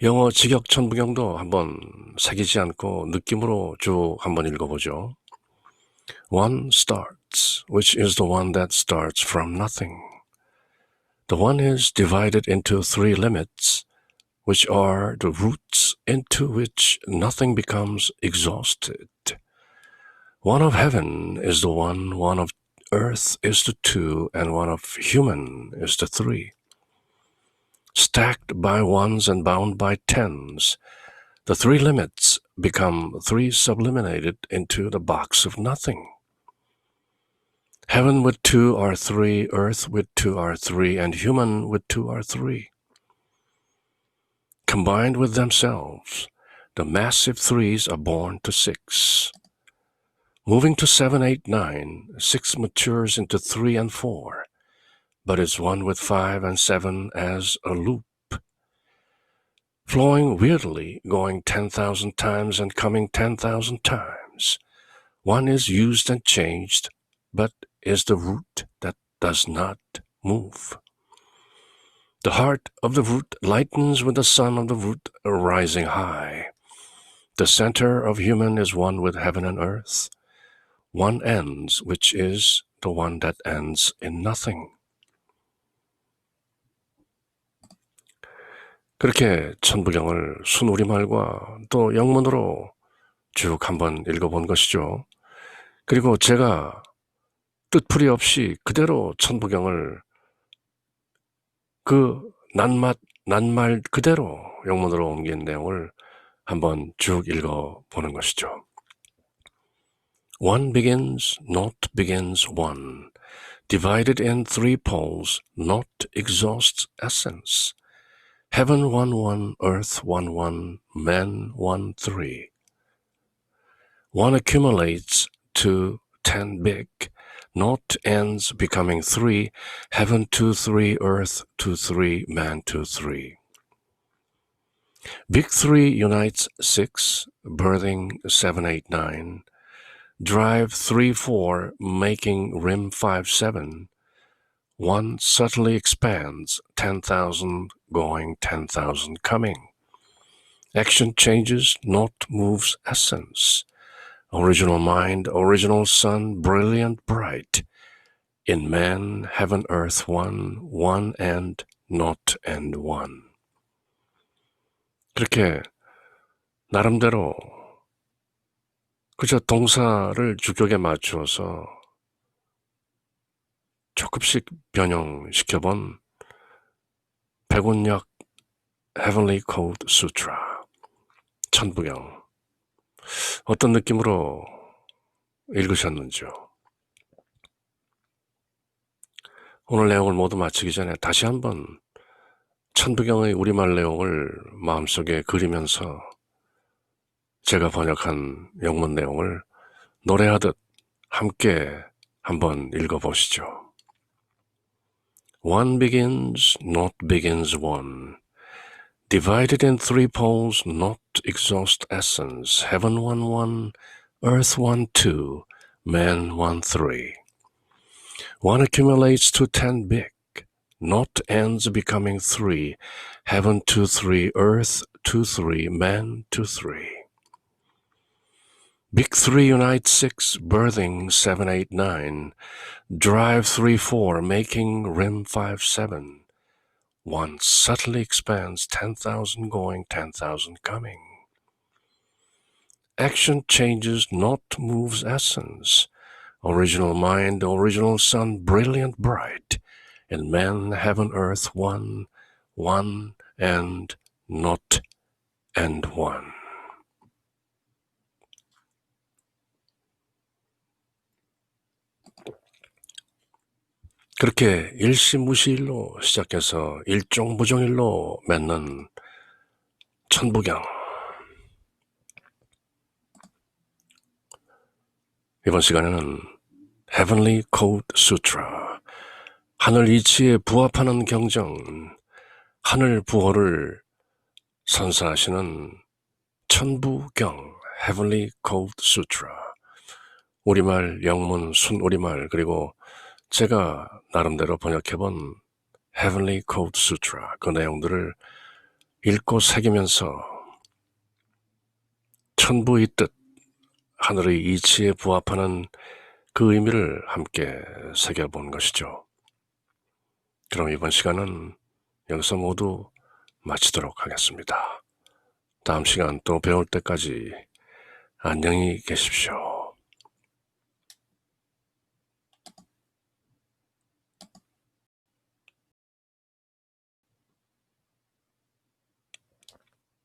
Speaker 1: 영어 직역천부경도 한번 새기지 않고 느낌으로 쭉 한번 읽어보죠. One starts, which is the one that starts from nothing. The one is divided into three limits, which are the roots into which nothing becomes exhausted. One of heaven is the one of earth is the two, and one of human is the three. Stacked by ones and bound by tens, the three limits become three sublimated into the box of nothing. Heaven with two are three, earth with two are three, and human with two are three. Combined with themselves, the massive threes are born to six. Moving to 7, 8, 9, 6 matures into 3 and 4, but is one with 5 and 7 as a loop. Flowing weirdly, going 10,000 times and coming 10,000 times. One is used and changed, but is the root that does not move. The heart of the root lightens with the sun of the root rising high. The center of human is one with heaven and earth. One ends, which is the one that ends in nothing. 그렇게 천부경을 순우리말과 또 영문으로 쭉 한번 읽어본 것이죠. 그리고 제가 뜻풀이 없이 그대로 천부경을 그 낱말 그대로 영문으로 옮긴 내용을 한번 쭉 읽어보는 것이죠. One begins, naught begins one. Divided in three poles, naught exhausts essence. Heaven 1, 1, earth 1, 1, man 1, 3. One accumulates to 10 big. Naught ends becoming 3. Heaven 2, 3, earth 2, 3, man 2, 3. Big 3 unites 6, birthing 7, 8, 9. Drive 3, 4, making rim 5, 7. One subtly expands, 10,000 going, 10,000 coming. Action changes, naught moves essence. Original mind, original sun, brilliant bright. In man, heaven, earth, one and naught and one. 그렇게 나름대로 그저 동사를 주격에 맞추어서 조금씩 변형시켜본 백운역 Heavenly Code Sutra 천부경 어떤 느낌으로 읽으셨는지요? 오늘 내용을 모두 마치기 전에 다시 한번 천부경의 우리말 내용을 마음속에 그리면서 제가 번역한 영문 내용을 노래하듯 함께 한번 읽어보시죠. One begins, not begins one. Divided in three poles, not exhaust essence. Heaven one one, earth one two, man one three. One accumulates to 10 big, not ends becoming three. Heaven 2 3, earth 2 3, man 2 3. Big 3 unite 6, birthing 7 8 9. Drive 3 4, making rim 5 7. One subtly expands 10,000 going, 10,000 coming. Action changes, not moves essence. Original mind, original sun, brilliant bright. And man, heaven, earth, one, and not and one. 그렇게 일시무시일로 시작해서 일종부종일로 맺는 천부경. 이번 시간에는 Heavenly Code Sutra, 하늘 이치에 부합하는 경정, 하늘 부호를 선사하시는 천부경, Heavenly Code Sutra, 우리말, 영문, 순우리말, 그리고 제가 나름대로 번역해본 Heavenly Code Sutra, 그 내용들을 읽고 새기면서 천부의 뜻, 하늘의 이치에 부합하는 그 의미를 함께 새겨본 것이죠. 그럼 이번 시간은 여기서 모두 마치도록 하겠습니다. 다음 시간 또 배울 때까지 안녕히 계십시오.